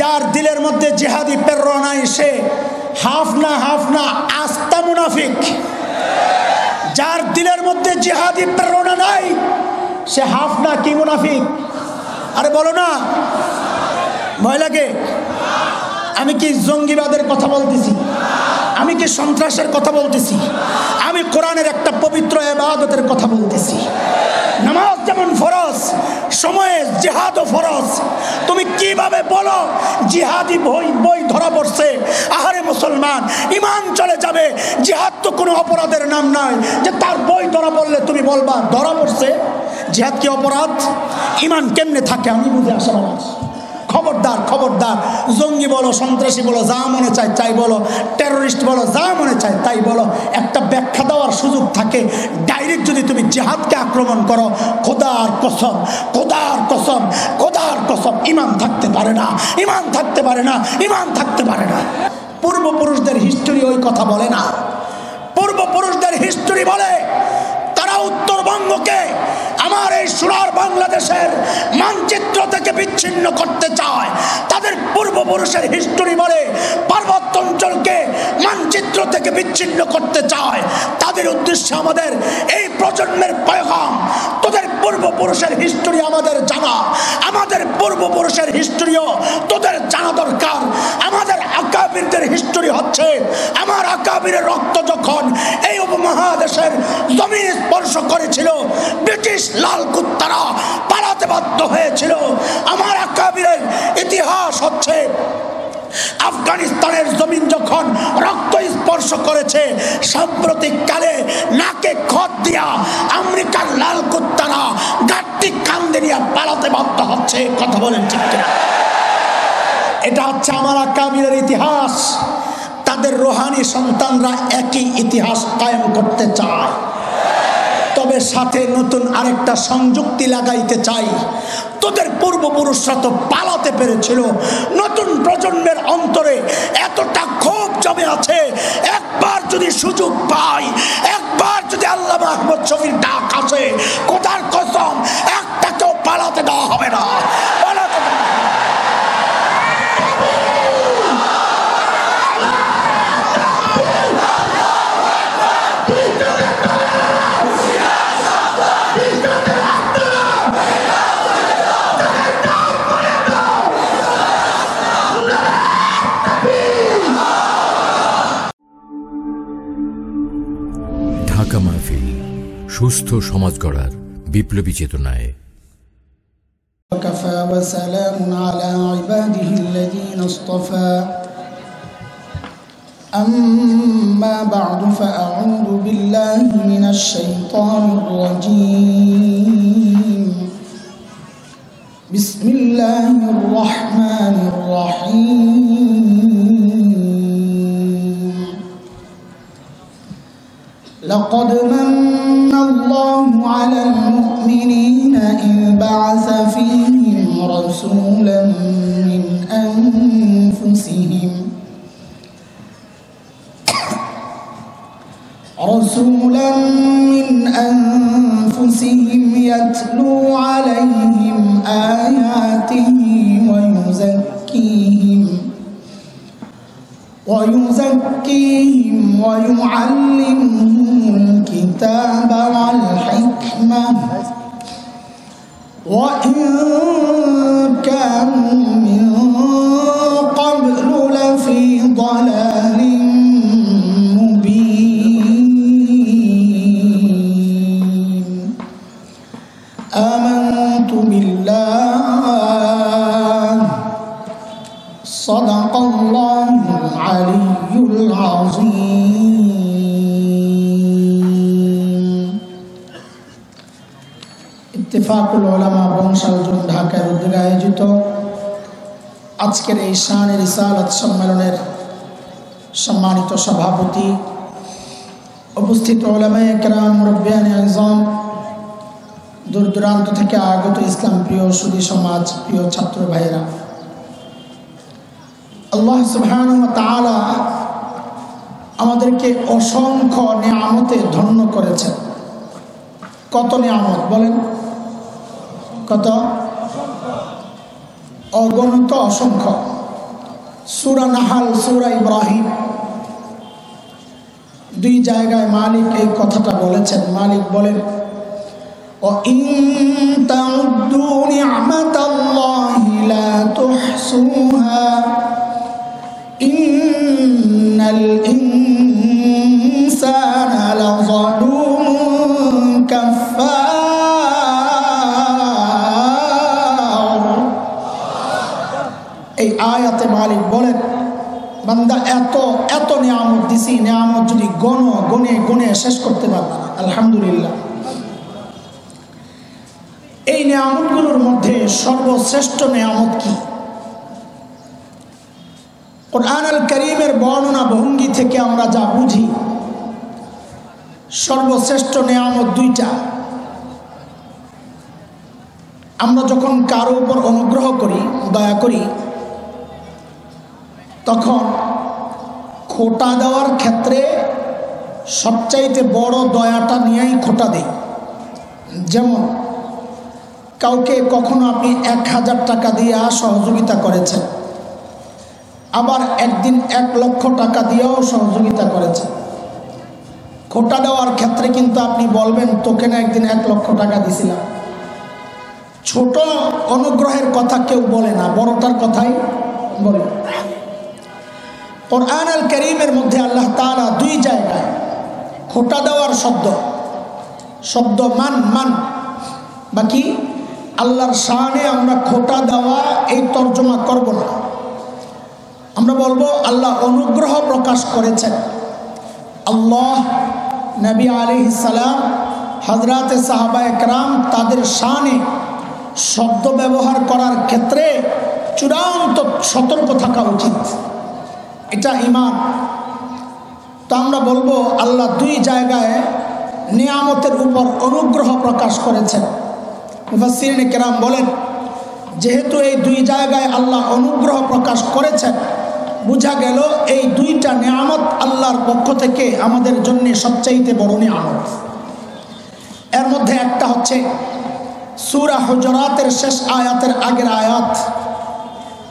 যার দিলের মধ্যে জিহাদি প্রেরণা নাই সে হাফ না আস্তা মুনাফিক। যার দিলের মধ্যে জিহাদি প্রেরণা নাই সে হাফ না কি মুনাফিক? আরে বলো না ভয় লাগে? আমি কি জঙ্গিবাদের কথা বলতেছি? আমি কি সন্ত্রাসের কথা বলতেছি? আমি কোরআনের একটা পবিত্র ইবাদতের কথা বলতেছি। নামাজ যেমন ফরজ, সময়ে জিহাদও ফরজ। তুমি কিভাবে বলো জিহাদি বই ধরা পড়ছে? আহারে মুসলমান, ইমান চলে যাবে। জিহাদ তো কোনো অপরাধের নাম নয় যে তার বই ধরা পড়লে তুমি বলবা ধরা পড়ছে। জিহাদ কি অপরাধ? ইমান কেমনে থাকে আমি বুঝে আসা মানুষ। খবরদার খবরদার, জঙ্গি বলো, সন্ত্রাসী বলো, যা মনে চায় তাই বলো, টেরোরিস্ট বলো, যা মনে চায় তাই বলো, একটা ব্যাখ্যা দেওয়ার সুযোগ থাকে। ডাইরেক্ট যদি তুমি জিহাদকে আক্রমণ করো, খোদার কসম, খোদার কসম, খোদার কসম, ইমান থাকতে পারে না, ইমান থাকতে পারে না, ইমান থাকতে পারে না। পূর্বপুরুষদের হিস্টোরি ওই কথা বলে না। পূর্বপুরুষদের হিস্টোরি বলে তারা উত্তরবঙ্গকে আমার এই সোনার বাংলাদেশের মানচিত্র থেকে বিচ্ছিন্ন করতে চায়। তাদের পূর্বপুরুষের হিস্টোরি বলে পার্বত্য অঞ্চলকে মানচিত্র থেকে বিচ্ছিন্ন করতে চায়। তাদের উদ্দেশ্যে আমাদের এই প্রজন্মের পয়গাম, তোদের পূর্বপুরুষের হিস্টোরি আমাদের জানা, আমাদের পূর্বপুরুষের হিস্টোরিও তোদের জানা দরকার। আমাদের আকাবিরদের হিস্টোরি হচ্ছে, আমার আকাবিরের রক্ত যখন এই উপমহাদেশের জমিন স্পর্শ করেছিল, ব্রিটিশ লাল কুত্তারা পালাতে বাধ্য হয়েছিল। আমার আকাবিরের ইতিহাস হচ্ছে আফগানিস্তানের জমিন যখন রক্ত স্পর্শ করেছে, সাম্প্রতিক কালে নাকে খত দিয়া আমেরিকার লাল কুত্তারা গাট্টি কান্দে নিয়ে পালাতে বাধ্য হচ্ছে। কথা বলেন ঠিক কিনা? এটা হচ্ছে আমার আকাবিরের ইতিহাস। তাদের রোহানি সন্তানরা একই ইতিহাস কায়েম করতে চায়, তবে সাথে নতুন আরেকটা সংযুক্তি লাগাইতে চাই। তোদের পূর্বপুরুষরা তো পালাতে পেরেছিল। নতুন প্রজন্মের অন্তরে এতটা ক্ষোভ জমে আছে, একবার যদি সুযোগ পাই, একবার যদি আল্লাহ মাহমুদ শফির ডাক আসে, খোদার কসম একটাকেও পালাতে দেওয়া হবে না, পালাতে দেওয়া হবে না। ঢাকা মাহফিল, সুস্থ সমাজ গড়ার বিপ্লবী চেতনায়। وكفى وسلام على عباده الذين اصطفى أما بعد فأعوذ بالله من الشيطان الرجيم بسم الله الرحمن الرحيم لقد من الله على المؤمنين إذ بعث فيهم رسولا من أنفسهم يتلو عليهم آياته ويزكيهم ويعلمهم الكتاب والحكمة وإن كانوا من قبل لفي ضلال مبين آمنت بالله صدق الله العلي العظيم ইত্তেফাকুল উলামা বংশালজুন ঢাকার উদ্যোগে আয়োজিত আজকের এই শানে রিসালাত সম্মেলনের সম্মানিত সভাপতি, উপস্থিত উলামায়ে কেরাম, মুরব্বিয়ানে আযম, দূর দূরান্ত থেকে আগত ইসলাম প্রিয় সুধী সমাজ, প্রিয় ছাত্র ভাইয়েরা, আল্লাহ সুবহানাহু ওয়া তাআলা আমাদেরকে অসংখ্য নিয়ামতে ধন্য করেছেন। কত নিয়ামত বলেন? কত? অগণিত, অসংখ্য। সূরা নাহাল, সূরা ইব্রাহিম, দুই জায়গায় মালিক এই কথাটা বলেছেন। মালিক বলেন, وَإِن تَعُدُّوا نِعْمَةَ اللَّهِ لَا تُحْصُوهَا إِنَّ الْإِنسَانَ لَظَلُومٌ كَفَّارٌ। এই আয়াতে মালিক বলেন, বান্দা এত এত নিয়ামত দিছি, নিয়ামত যদি গনে শেষ করতে পারবে না। আলহামদুলিল্লাহ, এই নিয়ামতগুলোর মধ্যে সর্বশ্রেষ্ঠ নিয়ামত কি? কুরআন আল কারীমের বর্ণনা ভঙ্গি থেকে আমরা যা বুঝি, সর্বশ্রেষ্ঠ নিয়ামত দুইটা। আমরা যখন কারো উপর অনুগ্রহ করি, দয়া করি, তখন খোটা দেওয়ার ক্ষেত্রে সবচাইতে বড় দয়াটা নিয়েই খোটা দেই। যেমন কাউকে কখনো আপনি 1000 টাকা দিয়ে সহযোগিতা করেছেন, আবার একদিন 1 লক্ষ টাকা দিয়েও সহযোগিতা করেছেন। খোটা দেওয়ার ক্ষেত্রে কিন্তু আপনি বলবেন, তোকে না একদিন 1 লক্ষ টাকা দিছিলাম। ছোট অনুগ্রহের কথা কেউ বলে না, বড়টার কথাই বলে। কুরআন আল কারীমের মধ্যে আল্লাহ তাআলা দুই জায়গায় খোটা দেওয়ার শব্দ মান বাকি আল্লাহর শানে আমরা খোটা দেওয়া এই তর্জমা করব না। আমরা বলবো আল্লাহ অনুগ্রহ প্রকাশ করেছেন। আল্লাহ, নবী আলাইহিস সালাম, হযরতে সাহাবায়ে কেরাম, তাদের শানে শব্দ ব্যবহার করার ক্ষেত্রে চূড়ান্ত সতর্ক থাকা উচিত। এটা ঈমান। তো আমরা বলবো আল্লাহ দুই জায়গায় নিয়ামতের উপর অনুগ্রহ প্রকাশ করেছেন। মুফাসসিরিনে কেরাম বলেন, যেহেতু এই দুই জায়গায় আল্লাহ অনুগ্রহ প্রকাশ করেছেন, বোঝা গেল এই দুইটা নিয়ামত আল্লাহর পক্ষ থেকে আমাদের জন্য সবচাইতে বড় নিয়ামত। এর মধ্যে একটা হচ্ছে সূরা হুজুরাতের শেষ আয়াতের আগের আয়াত।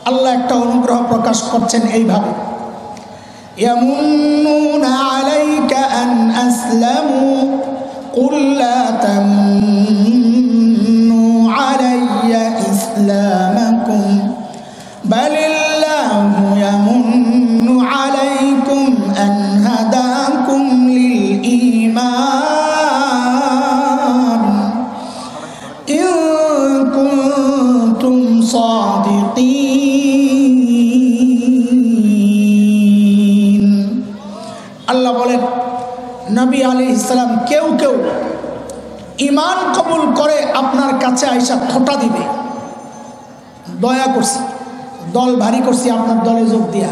আল্লাহ একটা অনুগ্রহ প্রকাশ করছেন এইভাবে, ইয়ামুন্নুনা আলাইকা আন আসলামু কুল লা তামন্নু আলাইয়া ইসলামাকুম বালিল্লাহু ইয়ামুন্নু আলাইকুম আন হাদাকুম লিল ঈমান ইন কুনতুম সাদিকিন। আল্লাহ বলেন, নবী আলাইহিস সালাম কেউ ঈমান কবুল করে আপনার কাছে আইসা খোটা দিবে, দয়া করছি, দল ভারী করছি আপনার দলে যোগ দিয়া।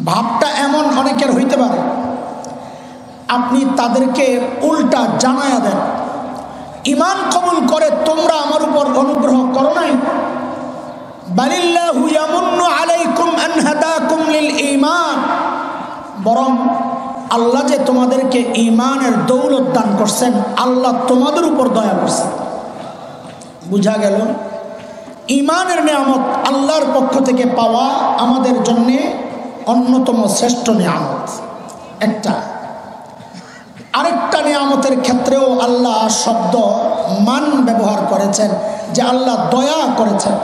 ভাবটা এমন অনেকের হইতে পারে, আপনি তাদেরকে উল্টা জানায়া দেন, ঈমান কবুল করে তোমরা আমার উপর অনুগ্রহ করো নাই। বালিল্লাহু ইয়ামুন্নু আলাইকুম আন হাদাকুম লিল ঈমান, বরং আল্লাহ যে তোমাদেরকে ঈমানের দৌলত দান করছেন, আল্লাহ তোমাদের উপর দয়া করছেন। বুঝা গেল ঈমানের নিয়ামত আল্লাহর পক্ষ থেকে পাওয়া আমাদের জন্য অন্যতম শ্রেষ্ঠ নিয়ামত একটা। আরেকটা নিয়ামতের ক্ষেত্রেও আল্লাহ শব্দ মান ব্যবহার করেছেন, যে আল্লাহ দয়া করেছেন,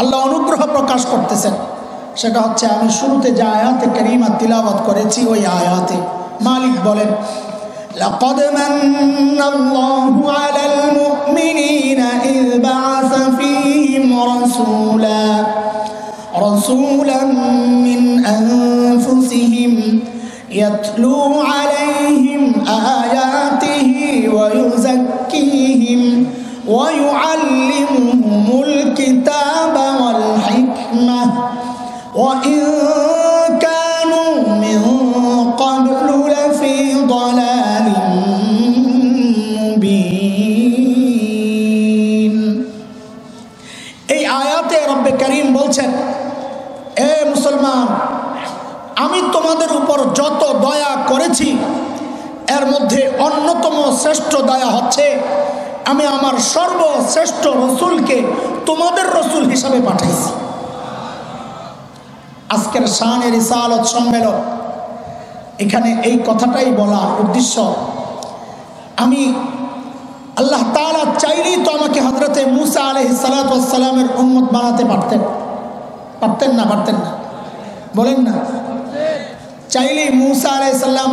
আল্লাহ অনুগ্রহ প্রকাশ করতেছেন। সেটা হচ্ছে আমি শুরুতে যে আয়াতে কারিমা তিলাওয়াত করেছি, ওই আয়াতে মালিক বলেন, লাকাদ মান্নাল্লাহু আলাল মুমিনিনা ইয বা'আসা ফীহিম রাসূলান মিন আনফুসিহিম ইয়াতলু আলাইহিম আয়াতিহি ওয়া ইউযাক্কিহিম ওয়া ইউআল্লিমুহুমুল কিতাবা ওয়াল হিকমাহ ওয়া ইন কানু মিন ক্বাবলু লাফী দালালিন মুবিন। এই আয়াতে রব্বে কারীম বলছেন, এ মুসলমান, আমি তোমাদের উপর যত দয়া করেছি এর মধ্যে অন্যতম শ্রেষ্ঠ দয়া হচ্ছে আমি আমার সর্বশ্রেষ্ঠ রসুলকে তোমাদের রসুল হিসাবে পাঠাইছি। আজকের শানে রিসালত সম্মেলন, এখানে এই কথাটাই বলা উদ্দেশ্য। আমি আল্লাহ তাআলা চাইলেই তো আমাকে হযরতে মুসা আলাইহিস সালাতু ওয়াস সালামের উম্মত বানাতে পারতেন, পারতেন না? পারতেন না? বলেন না। চাইলেই মুসা আলাইহিস সালাম,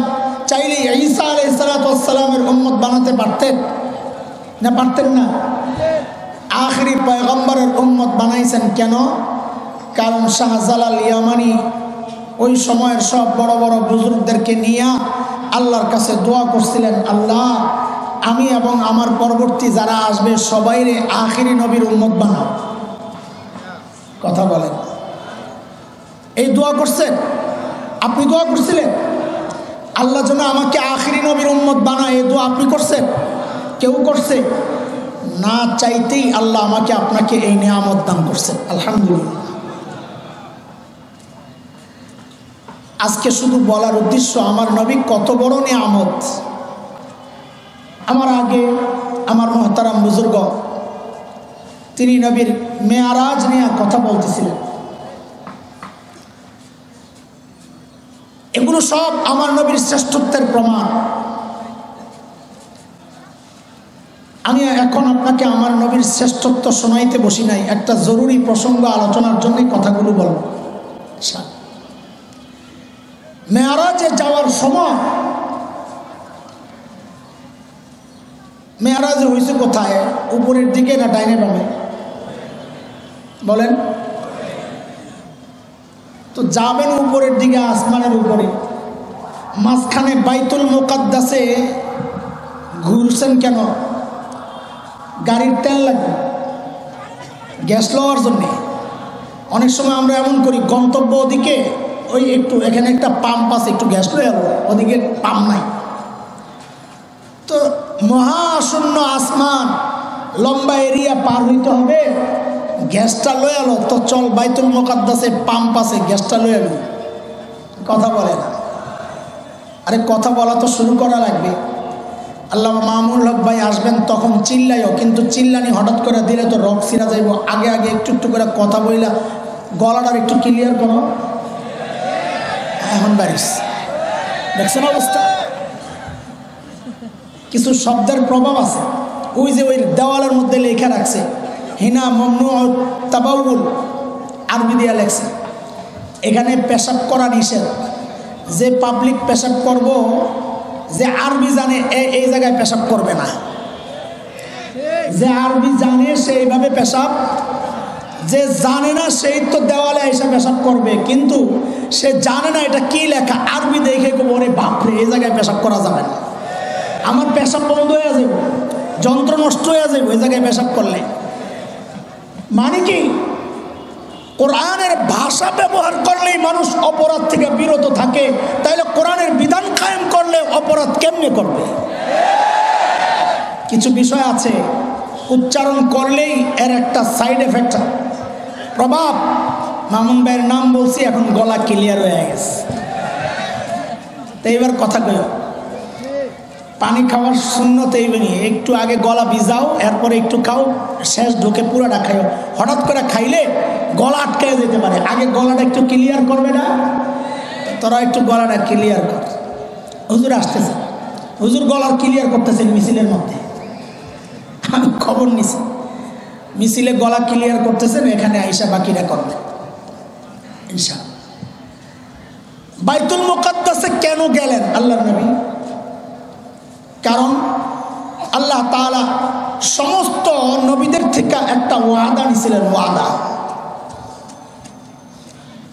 চাইলেই ঈসা আলাইহিস সালাতু ওয়াস সালামের উম্মত বানাতে পারতেন না? পারতেন না? আখেরি পয়গম্বরের উম্মত বানাইছেন কেন? কারণ শাহজালাল ইয়ামানি ওই সময়ের সব বড় বড় বুজুর্গদেরকে নিয়ে আল্লাহর কাছে দোয়া করছিলেন, আল্লাহ আমি এবং আমার পরবর্তী যারা আসবে সবাইরে আখেরি নবীর উম্মত বানাও। কথা বলেন, এই দোয়া করছেন? আপনি দোয়া করছিলেন আল্লাহ যেন আমাকে আখেরি নবীর উম্মত বানায়, এই দোয়া আপনি করছেন? কেউ করছে না? চাইতেই আল্লাহ আমাকে আপনাকে এই নিয়ামত দান করছেন, আলহামদুলিল্লাহ। আজকে শুধু বলার উদ্দেশ্য আমার নবী কত বড় নিয়ামত। আমার আগে আমার মুহতারাম বুজুর্গ তিনি নবীর মেয়ারাজ নিয়ে কথা বলতেছিলেন। এগুলো সব আমার নবীর শ্রেষ্ঠত্বের প্রমাণ। আমি এখন আপনাকে আমার নবীর শ্রেষ্ঠত্ব শোনাইতে বসি নাই, একটা জরুরি প্রসঙ্গ আলোচনার জন্যই কথাগুলো বলব। মেয়ারাজে যাওয়ার সময়, মেয়ারাজে হয়েছে কোথায়? উপরের দিকে না ডাইনে বামে? বলেন তো। যাবেন উপরের দিকে, আসমানের উপরে, মাঝখানে বাইতুল মুকাদ্দাসে ঘুরছেন কেন? গাড়ির তেল লাগবে, গ্যাস লওয়ার জন্যে। অনেক সময় আমরা এমন করি, গন্তব্য ওদিকে, ওই একটু এখানে একটা পাম্প আছে, একটু গ্যাস লয়ে যাবো, ওদিকে পাম্প নাই। তো মহাশূন্য আসমান, লম্বা এরিয়া পার হইতে হবে, গ্যাসটা লয়ে আলো তো চল বাইতুল মুকাদ্দাসে পাম্প আছে, গ্যাসটা লয়ে আলো। কথা বলে না। আরে কথা বলা তো শুরু করা লাগবে। আল্লাহ মামুনুল হক ভাই আসবেন, তখন চিল্লাইও, কিন্তু চিল্লানি হঠাৎ করে দিলে তো রক ছিঁড়া যাইব। আগে আগে একটু একটু করে কথা বইলা গলাটার একটু ক্লিয়ার করো। এখন বাড়িস দেখছেন অবস্থা, কিছু শব্দের প্রভাব আছে। ওই যে ওই দেওয়ালের মধ্যে লেখা রাখছে হিনা মমনু তাবাউল, আরবি দিয়া লেখছে, এখানে পেশাব করা নিষেধ। যে পাবলিক পেশাব করব, যে আরবি জানে এই জায়গায় পেশাব করবে না। যে আরবি জানে সেইভাবে পেশাব, যে জানে না সেই তো দেওয়ালে এসে পেশাব করবে, কিন্তু সে জানে না এটা কি লেখা। আরবি দেখে ওরে বাপরে, এই জায়গায় পেশাব করা যাবে না, আমার পেশাব বন্ধ হয়ে যাবে, যন্ত্র নষ্ট হয়ে যাবে ওই জায়গায় পেশাব করলে। মানে কি? কোরআনের ভাষা ব্যবহার করলেই মানুষ অপরাধ থেকে বিরত থাকে, তাইলে কোরআনের বিধান কায়েম করলে অপরাধ কেমনে করবে? কিছু বিষয় আছে উচ্চারণ করলেই এর একটা সাইড এফেক্ট, প্রভাব। মামুন ভাইয়ের নাম বলছি, এখন গলা ক্লিয়ার হয়ে গেছে। তো এবার কথা কই, পানি খাওয়ার সুন্নত এই নিয়ে একটু আগে গলা ভিজাও, এরপরে একটু খাও, শেষ ঢুকে পুরোটা খাইও। হঠাৎ করে খাইলে গলা আটকে যেতে পারে, আগে গলাটা একটু ক্লিয়ার করবে না? তোরা একটু গলাটা ক্লিয়ার কর। হুজুর আসতেছে, হুজুর গলার ক্লিয়ার করতেছেন মিছিলের মধ্যে, আমি খবর নিছি। মিছিলে গলা ক্লিয়ার করতেছেন, এখানে আইসা বাকিরা করবে ইনশাআল্লাহ। বাইতুল মুকাদ্দাসে কেন গেলেন আল্লাহর নবী? কারণ আল্লাহ তাআলা সমস্ত নবীদের থেকে একটা ওয়াদা নিয়েছিলেন, ওয়াদা।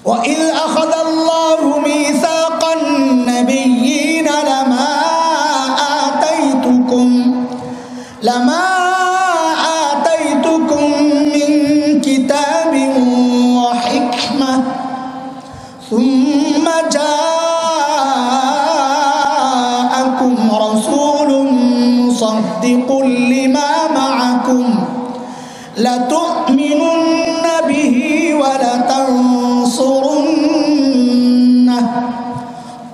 وَإِذْ أَخَذَ اللَّهُ مِيثَاقَ النَّبِيِّينَ لَمَا آتَيْتُكُم مِّن كِتَابٍ وَحِكْمَةٍ ثُمَّ جَاءَكُمْ رَسُولٌ مُّصَدِّقٌ لِّمَا مَعَكُمْ لَتُؤْمِنُنَّ بِهِ وَلَتَنصُرُنَّهُ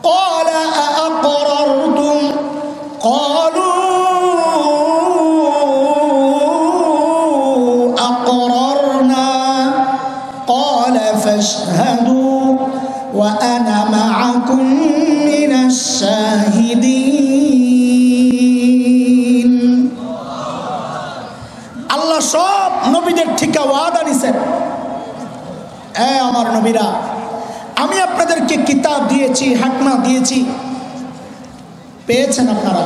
قَالَ أَأَقْرَرْتُمْ قَالُوا أَقْرَرْنَا قَالَ فاشهدوا وأنا معكم من الشاهدين আল্লাহ সব নবীদের ঠিকা ওয়াদা নিছেন, আমার নবীরা আমি আপনাদেরকে কিতাব দিয়েছি, হিকমা দিয়েছি, পেয়েছেন আপনারা,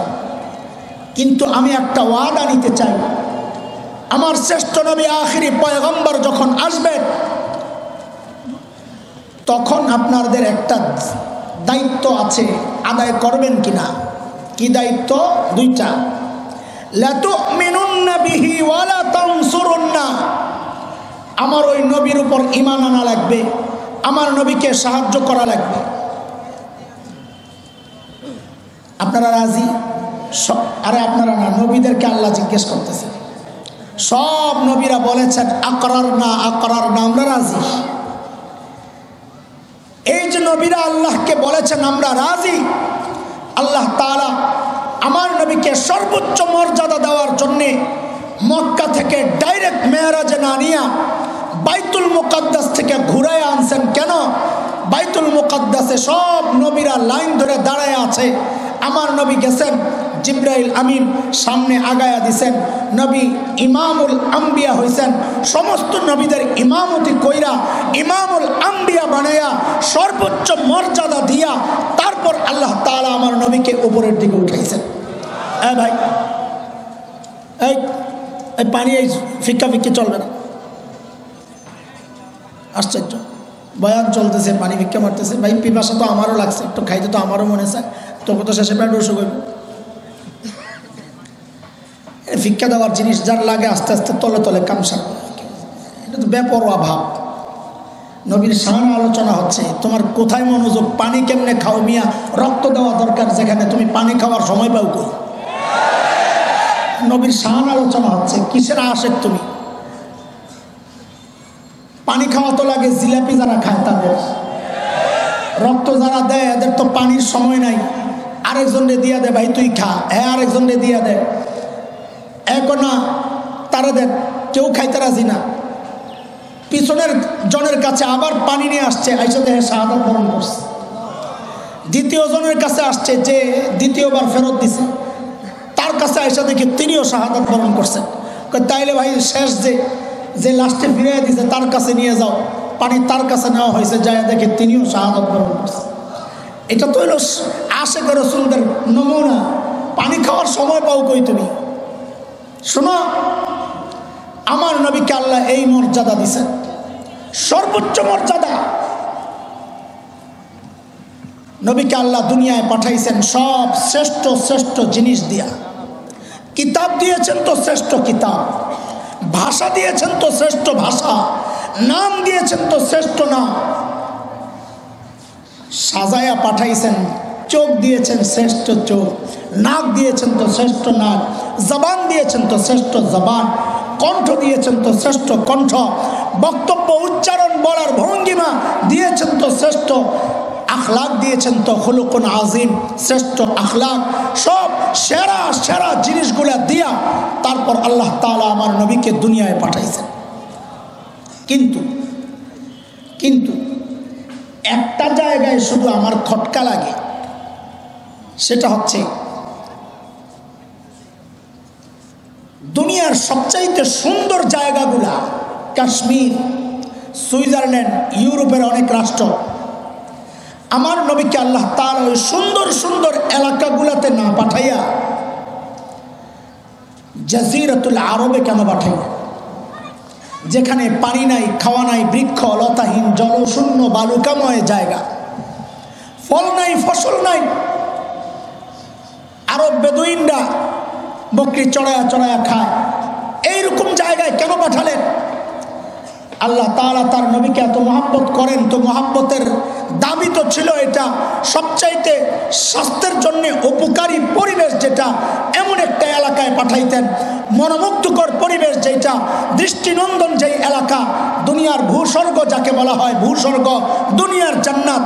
কিন্তু আমি একটা ওয়াদা নিতে চাই। আমার শ্রেষ্ঠ নবী আখিরি পয়গম্বর যখন আসবেন তখন আপনাদের একটা দায়িত্ব আছে, আদায় করবেন কিনা? কি দায়িত্ব? দুইটা। লা তুমিনুন্না বিহি ওয়া লা তানসুরুন্না, আমার ওই নবীর উপর ঈমান আনা লাগবে, আমার নবীকে সাহায্য করা লাগবে। আপনারা রাজি? আরে আপনারা না, নবীদেরকে আল্লাহ জিজ্ঞেস করতেছেন। সব নবীরা বলেছেন আকরার না, আমরা রাজি। এই যে নবীরা আল্লাহকে বলেছেন আমরা রাজি, আল্লাহ তাআলা আমার নবীকে সর্বোচ্চ মর্যাদা দেওয়ার জন্যে মক্কা থেকে ডাইরেক্ট মেরাজে না নিয়া বাইতুল মুকাদ্দাস থেকে ঘুরায় আনছেন। কেন? বাইতুল মুকাদ্দাসে সব নবীরা লাইন ধরে দাঁড়ায় আছে, আমার নবী গেছেন, জিবরাইল আমিন সামনে আগায়া দিছেন, নবী ইমামুল আম্বিয়া হইছেন, সমস্ত নবীদের ইমামতি কইরা ইমামুল আম্বিয়া বানায়া সর্বোচ্চ মর্যাদা দিয়া তারপর আল্লাহ তাআলা আমার নবীকে উপরের দিকে উঠাইছেন। ভাই এই পানি, এই ফিক্কা ফিক্কি চলবে না, আশ্চর্য। বয়ান চলতেছে, পানি ভিক্ষা মারতেছে, ভাই পিপাসা তো আমারও লাগছে, একটু খাইতে তো আমারও মনে চায়, তবু তো শেষে পেট রসু করবে। ভিক্ষা দেওয়ার জিনিস যার লাগে আস্তে আস্তে তলে তলে কামসার, এটা তো বেপরোয়া ভাব। নবীর শান আলোচনা হচ্ছে, তোমার কোথায় মনোযোগ? পানি কেমনে খাও মিয়া? রক্ত দেওয়া দরকার যেখানে, তুমি পানি খাওয়ার সময় পাও কই? নবীর শান আলোচনা হচ্ছে, কিসের আশেক তুমি? পানি খাওয়া তো লাগে জিলাপি যারা খায় তাদের, রক্ত যারা দেয় এদের তো পানির সময় নাই, আরেকজনরে দিয়া দে, ভাই তুই খা, হ্যাঁ আরেকজনরে দিয়া দে, এখন না তারা দেখ, কেউ খাইতে রাজি না। পিছনের জনের কাছে আবার পানি নিয়ে আসছে, আইসা দেখে শাহাদাত বরণ করছে। দ্বিতীয় জনের কাছে আসছে, যে দ্বিতীয়বার ফেরত দিছে, তার কাছে আইসা দেখে তিনিও শাহাদাত বরণ করছেন। তাইলে ভাই শেষ যে লাস্টে ফিরিয়ে দিছে তার কাছে নিয়ে যাও, পানি তার কাছে নেওয়া হয়েছে, যায় দেখে তিনিও শাহাদাত বরণ করছে। এটা তো হলো আশেক রাসূলদের নমুনা। পানি খাওয়ার সময় পাও কই তুমি? শোনো, আমার নবীকে আল্লাহ এই মর্যাদা দিছেন, সর্বোচ্চ মর্যাদা। নবীকে আল্লাহ দুনিয়ায় পাঠাইছেন সব শ্রেষ্ঠ শ্রেষ্ঠ জিনিস দিয়া। কিতাব দিয়েছেন তো শ্রেষ্ঠ কিতাব, ভাষা দিয়েছেন তো শ্রেষ্ঠ ভাষা, নাম দিয়েছেন তো শ্রেষ্ঠ নাম, সাজায়া পাঠাইছেন, চোখ দিয়েছেন শ্রেষ্ঠ চোখ, নাক দিয়েছেন তো শ্রেষ্ঠ নাক, জবান দিয়েছেন তো শ্রেষ্ঠ জবান, কণ্ঠ দিয়েছেন তো শ্রেষ্ঠ কণ্ঠ, বক্তব্য উচ্চারণ বলার ভঙ্গিমা দিয়েছেন তো শ্রেষ্ঠ, আখলাক দিয়েছেন তো খুলুকুন আজিম, শ্রেষ্ঠ আখলাক। সব সেরা সেরা জিনিসগুলা দিয়া তারপর আল্লাহ তাআলা আমার নবীকে দুনিয়ায় পাঠাইছেন। কিন্তু একটা জায়গায় শুধু আমার খটকা লাগে, সেটা হচ্ছে দুনিয়ার সবচাইতে সুন্দর জায়গাগুলা, কাশ্মীর, সুইজারল্যান্ড, ইউরোপের অনেক রাষ্ট্র, আমার নবীকে আল্লাহ তাআলা ওই সুন্দর সুন্দর এলাকাগুলাতে না পাঠাইয়া জাজিরাতুল আরবে কেন পাঠাইয়া? যেখানে পানি নাই, খাওয়া নাই, বৃক্ষ লতাহীন, জলশূন্য বালুকাময় জায়গা, ফল নাই, ফসল নাই, আরব বেদুইনরা বকরি চড়ায়া চড়ায়া খায়, এইরকম জায়গায় কেন পাঠালেন? আল্লাহ তাআলা তার নবীকে এত মহব্বত করেন, তো মহব্বতের দাবি তো ছিল এটা সবচাইতে স্বাস্থ্যের জন্য উপকারী পরিবেশ, যেটা এমন একটা এলাকায় পাঠাইতেন, মনোমুগ্ধকর পরিবেশ, যেটা দৃষ্টিনন্দন, যেই এলাকা, দুনিয়ার ভূস্বর্গ যাকে বলা হয়, ভূস্বর্গ, দুনিয়ার জান্নাত,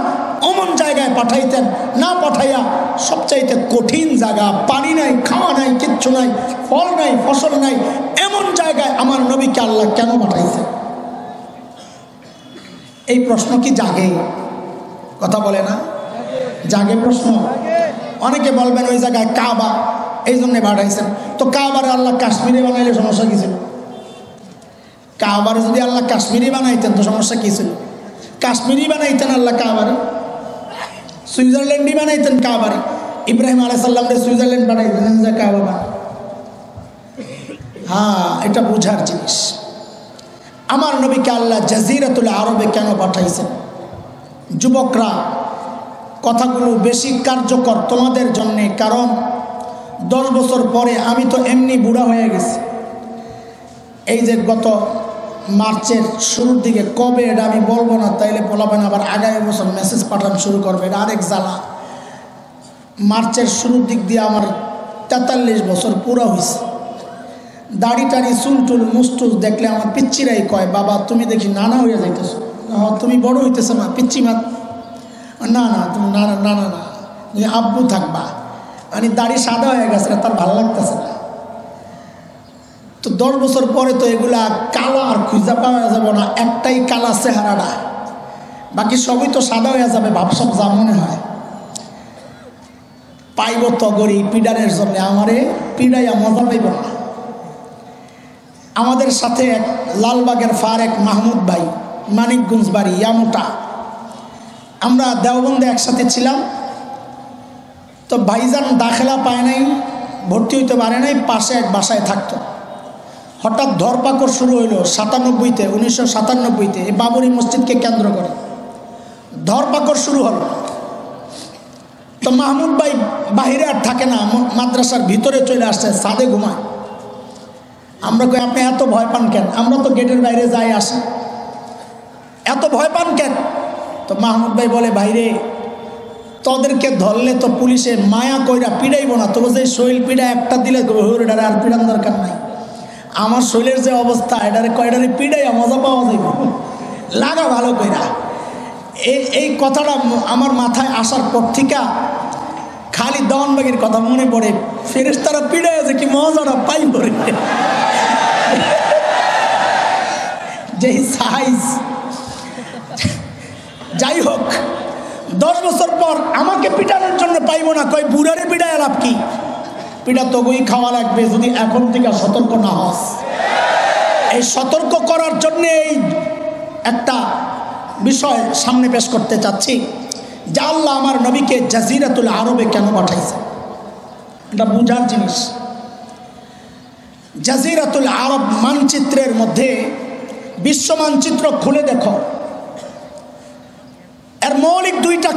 অমন জায়গায় পাঠাইতেন। না পাঠাইয়া সবচাইতে কঠিন জায়গা, পানি নাই, খাওয়া নাই, কিচ্ছু নাই, ফল নাই, ফসল নাই, এমন জায়গায় আমার নবীকে আল্লাহ কেন পাঠাইছেন? এই প্রশ্ন কি জাগে? কথা বলে না, জাগে প্রশ্ন। অনেকে বলবেন ওই জায়গায় কাবা, এই জন্যে পাঠাইছেন। তো কাবারে আল্লাহ কাশ্মীরে বানাইলে সমস্যা কী ছিল? কাবারে যদি আল্লাহ কাশ্মীরি বানাইতেন তো সমস্যা কী ছিল? কাশ্মীরি বানাইতেন আল্লাহ কাবারে, সুইজারল্যান্ডই বানাইতেন কাবারে। ইব্রাহিম আলাইহিস সালামরে সুইজারল্যান্ড বানাইতেন, কাবা বানাই। হ্যাঁ, এটা বোঝার জিনিস। আমার নবীকে আল্লাহ জাজিরাতুল আরবে কেন পাঠাইছেন? যুবকরা, কথাগুলো বেশি কার্যকর তোমাদের জন্যে, কারণ 10 বছর পরে আমি তো এমনি বুড়া হয়ে গেছি। এই যে গত মার্চের শুরুর দিকে, কবে এটা আমি বলবো না, তাইলে বলাবেন আবার আগামী বছর মেসেজ পাঠানো শুরু করবে, এটা আরেক জ্বালা। মার্চের শুরুর দিক দিয়ে আমার 43 বছর পুরো হয়েছে। দাড়ি টাড়ি চুল টুল মুস্টুল দেখলে আমার পিচ্চিরাই কয়, বাবা তুমি দেখি নানা হয়ে যাইতেছো। তুমি বড় হইতেছো না, পিচ্চি মা। না না, তুমি নানা নানা না, তুমি আব্বু থাকবা। মানে দাড়ি সাদা হয়ে গেছে, তার ভালো লাগতেছে না। তো 10 বছর পরে তো এগুলা কালা আর খুঁজা পাওয়া যাবে না, একটাই কালা চেহারাটা, বাকি সবই তো সাদা হয়ে যাবে, ভাবসব যা মনে হয়। পাইব তগরি পিডারের জন্য, আমারে পিডাইয়া মজা পাইব না। আমাদের সাথে এক লালবাগের ফারেক মাহমুদ ভাই, মানিকগঞ্জ বাড়ি, ইয়ামোটা। আমরা দেওবন্দে একসাথে ছিলাম। তো ভাইজান দাখেলা পায় নাই, ভর্তি হইতে পারে নাই, পাশে এক বাসায় থাকতো। হঠাৎ ধরপাকড় শুরু হইল 1997-তে এই বাবরি মসজিদকে কেন্দ্র করে ধরপাকড় শুরু হলো। তো মাহমুদ ভাই বাহিরে আর থাকে না, মাদ্রাসার ভিতরে চলে আসছে, ছাদে ঘুমায়। আমরা কই, আপনি এত ভয় পান কেন? আমরা তো গেটের বাইরে যাই আসি, এত ভয় পান কেন? তো মাহমুদ ভাই বলে, ভাইরে তোদেরকে ধরলে তো পুলিশে মায়া কইরা পিড়াইব না, তবু যে শৈল পিড়া একটা দিলে এটারে আর পিড়ান দরকার নাই। আমার শৈলের যে অবস্থা, এটারে কয়টারে পিড়াইয়া মজা পাওয়া যাইব, লাগা ভালো কইরা। এই কথাটা আমার মাথায় আসার পর থেকে খালি দেওয়ানবাগির কথা মনে পড়ে। ফেরেশতারা পিড়ায় যে কি মজাটা পাই পড়ে, যেই সাইজ। যাই হোক, 10 বছর পর আমাকে পিটানোর জন্য পাইব না, কয় বুড়ারে পিড়ায় লাভ কি? পিঠা তবুই খাওয়া লাগবে যদি এখন থেকে সতর্ক না হস। এই সতর্ক করার জন্য এই একটা বিষয় সামনে পেশ করতে চাচ্ছি, যে আল্লাহ আমার নবীকে জাজিরাতুল আরবে কেন পাঠাইছে, এটা বুঝার জিনিস। জাজিরাতুল আরব মানচিত্রের মধ্যে বিশ্ব মানচিত্র খুলে দেখো, এর মৌলিক দুইটা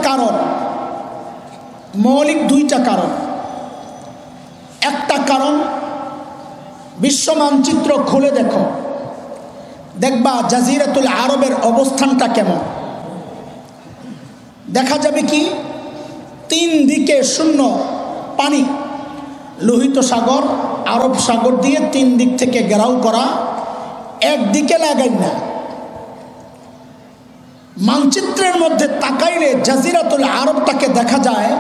কারণ। একটা কারণ, বিশ্ব মানচিত্র খুলে দেখো, দেখবা জাজিরাতুল আরবের অবস্থানটা কেমন। দেখা যাবে কি 3 দিকে শূন্য পানি, লোহিত সাগর, আরব সাগর দিয়ে 3 দিক থেকে ঘেরাও করা, একদিকে লাগাই না। মানচিত্রের মধ্যে তাকাইলে জাজিরাতুল আরবটাকে দেখা যায়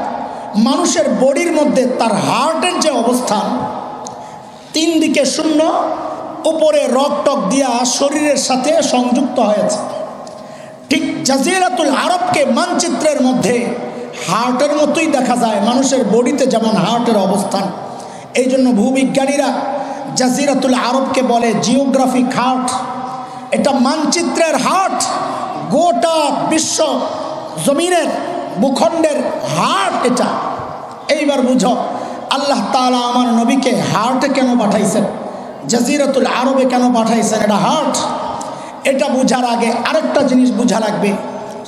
মানুষের বডির মধ্যে তার হার্টের যে অবস্থান, 3 দিকে শূন্য, উপরে রক দিয়া শরীরের সাথে সংযুক্ত হয়েছে। ঠিক জাজিরাতুল আরবকে মানচিত্রের মধ্যে হার্টের মতোই দেখা যায়, মানুষের বডিতে যেমন হার্টের অবস্থান। এই জন্য ভূবিজ্ঞানীরা জাজিরাতুল আরবকে বলে জিওগ্রাফিক হার্ট। এটা মানচিত্রের হার্ট, গোটা বিশ্ব জমিনের ভূখণ্ডের হার্ট এটা। এইবার বুঝো আল্লাহ তাআলা আমার নবীকে হার্টে কেন পাঠাইছেন, জাজিরাতুল আরবে কেন পাঠাইছেন, এটা হার্ট। এটা বুঝার আগে আরেকটা জিনিস বুঝা লাগবে,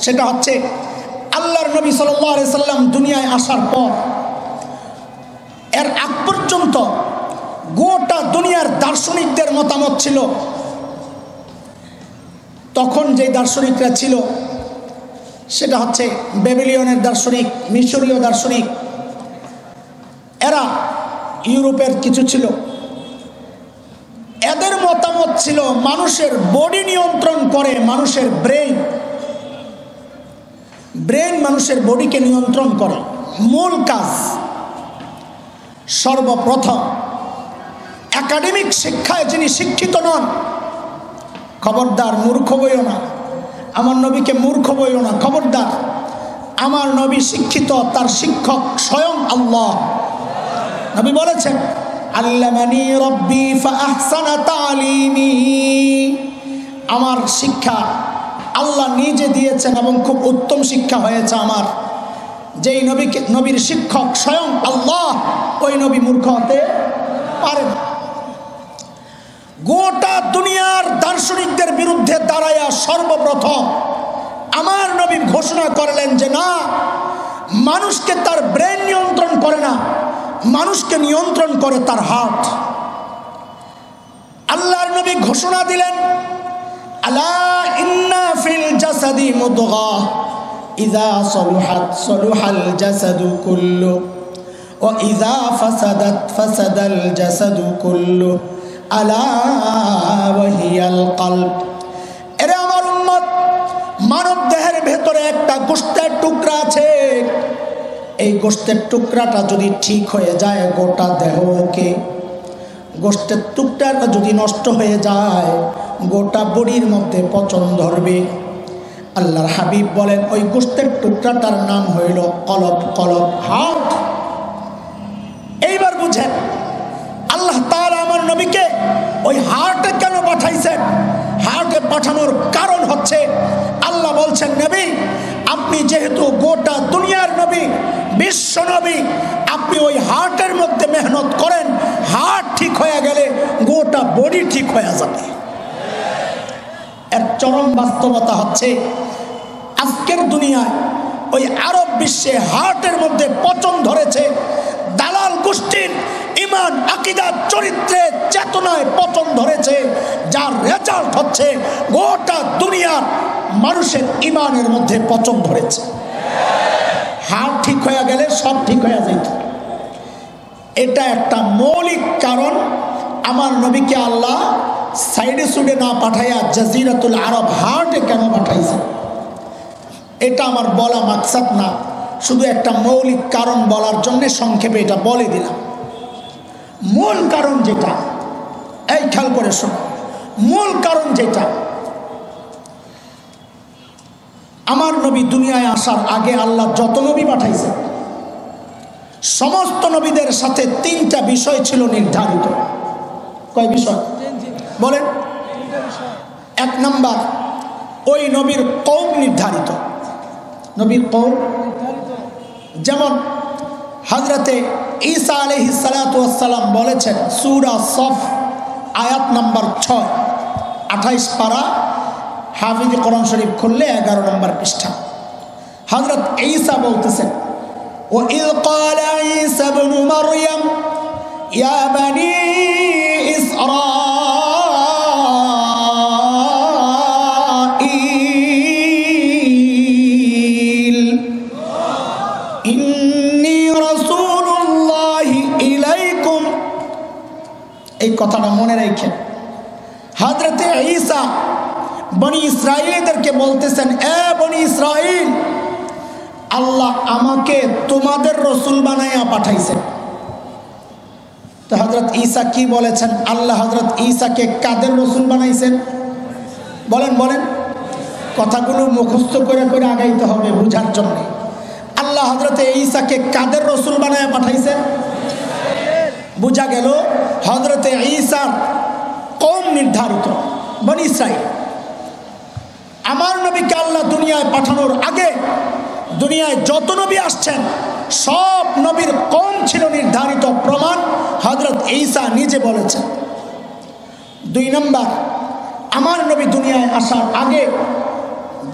সেটা হচ্ছে আল্লাহর নবী সাল্লাল্লাহু আলাইহি সাল্লাম দুনিয়ায় আসার পর এর আগ পর্যন্ত গোটা দুনিয়ার দার্শনিকদের মতামত ছিল, তখন যে দার্শনিকরা ছিল সেটা হচ্ছে বেবিলিয়নের দার্শনিক, মিশরীয় দার্শনিক, এরা ইউরোপের কিছু ছিল। এদের মতামত ছিল মানুষের বডি নিয়ন্ত্রণ করে মানুষের ব্রেন মানুষের বডিকে নিয়ন্ত্রণ করে। মূল কাজ সর্বপ্রথম একাডেমিক শিক্ষায় যিনি শিক্ষিত নন, খবরদার মূর্খ হইও না। আমার নবীকে মূর্খ বইল না, খবরদার। আমার নবী শিক্ষিত, তার শিক্ষক স্বয়ং আল্লাহ। নবী বলেছেন, আল্লামানি রব্বি ফাআহসানা তালিমি, আমার শিক্ষা আল্লাহ নিজে দিয়েছেন এবং খুব উত্তম শিক্ষা হয়েছে আমার। যেই নবীর শিক্ষক স্বয়ং আল্লাহ, ওই নবী মূর্খ হতে পারেন। গোটা দুনিয়ার দার্শনিকদের বিরুদ্ধে দাঁড়ায়া সর্বপ্রথম আমার নবী ঘোষণা করলেন যে না, মানুষকে তার ব্রেন নিয়ন্ত্রণ করে না, মানুষকে নিয়ন্ত্রণ করে তার হার্ট। আল্লাহর নবী ঘোষণা দিলেন, আলা ইন্না ফিল জাসাদি মুদগাহ ইযা সলুহাত সলুহাল জাসাদু কুল্লু ওয়া ইযা ফাসাদাত ফাসাদাল জাসাদু কুল্লু আলা ওয়া হিয়াল কলব। এরে আমার উম্মত, মানব দেহের ভেতরে একটা গোশতের টুকরা আছে। এই গোশতের টুকরাটা যদি ঠিক হয়ে যায় গোটা দেহকে, গোশতের টুকরাটা যদি নষ্ট হয়ে যায় গোটা বডির মধ্যে পচন ধরবে। আল্লাহর হাবিব বলেন ওই গোশতের টুকরাটার নাম হইল কলব, কলব হার্ট। এইবার বুঝেন আল্লাহ তাআলা আমার নবীকে ওই হার্টে কেন পাঠাইছেন। হার্টে পাঠানোর কারণ হচ্ছে আল্লাহ বলছেন, নবী আপনি যেহেতু গোটা দুনিয়ার নবী, বিশ্ব নবী, আপনি ওই হার্টের মধ্যে মেহনত করেন, হার্ট ঠিক হয়ে গেলে গোটা বডি ঠিক হয়ে যাবে। এর চরম বাস্তবতা হচ্ছে আজকের দুনিয়ায় ওই আরব বিশ্বে হার্টের মধ্যে পচন ধরেছে। দালাল গোষ্ঠীর ইমান, আকীদা, চরিত্রে, চেতনায় পচন ধরেছে, যার রেজাল্ট হচ্ছে গোটা দুনিয়ার মানুষের ইমানের মধ্যে পচন ধরেছে। হার্ট ঠিক হয়ে গেলে সব ঠিক হয়ে যেত। এটা একটা মৌলিক কারণ আমার নবীকে আল্লাহ সাইডে সুডে না পাঠাইয়া জাজিরাতুল আরব হার্টে কেন পাঠাইছে। এটা আমার বলা মাকসাদ না, শুধু একটা মৌলিক কারণ বলার জন্য সংক্ষেপে এটা বলে দিলাম। মূল কারণ যেটা, এই খেয়াল করে শোনো, মূল কারণ যেটা, আমার নবী দুনিয়ায় আসার আগে আল্লাহ যত নবী পাঠাইছে সমস্ত নবীদের সাথে তিনটা বিষয় ছিল নির্ধারিত। কয় বিষয় বলেন? এক নাম্বার, ওই নবীর কওম নির্ধারিত, নবীর কওম। যেমন হযরতে ঈসা আলাইহিস সালাতু ওয়াস সালাম বলেছেন সূরা সফ আয়াত নাম্বার 6, 28 পারা, হাফিজ কোরআন শরীফ খুললে 11 নম্বর পৃষ্ঠা। হযরত ঈসা বলতেছেন, وَإِذْ قَالَ عِيسَى ابْنُ مَرْيَمَ يَا بَنِي إِسْرَائِيلَ إِنِّي رَسُولُ اللَّهِ إِلَيْكُمْ। এই কথাটা মনে রাখেন। হযরত ঈসা বনি ইসরাইলদেরকে বলতেছেন, এ বনি ইসরাইল, আল্লাহ আমাকে তোমাদের রসুল বানাইয়া পাঠাইছেন। তো হযরত ঈসা কি বলেছেন? আল্লাহ হযরত ঈসাকে কাদের রসুল বানাইছেন? বলেন বলেন, কথাগুলো মুখস্থ করে করে আগাইতে হবে বুঝার জন্য। আল্লাহ হযরত ঈসাকে কাদের রসুল বানাইয়া পাঠাইছেন? বুঝা গেল হযরত ঈসার কওম নির্ধারিত, বনি ইসরাইল। আমার নবীকে আল্লাহ দুনিয়ায় পাঠানোর আগে দুনিয়ায় যত নবী আসছেন সব নবীর কওম ছিল নির্ধারিত, প্রমাণ হযরত ঈসা নিজে বলেছেন। 2 নম্বর, আমার নবী দুনিয়ায় আসার আগে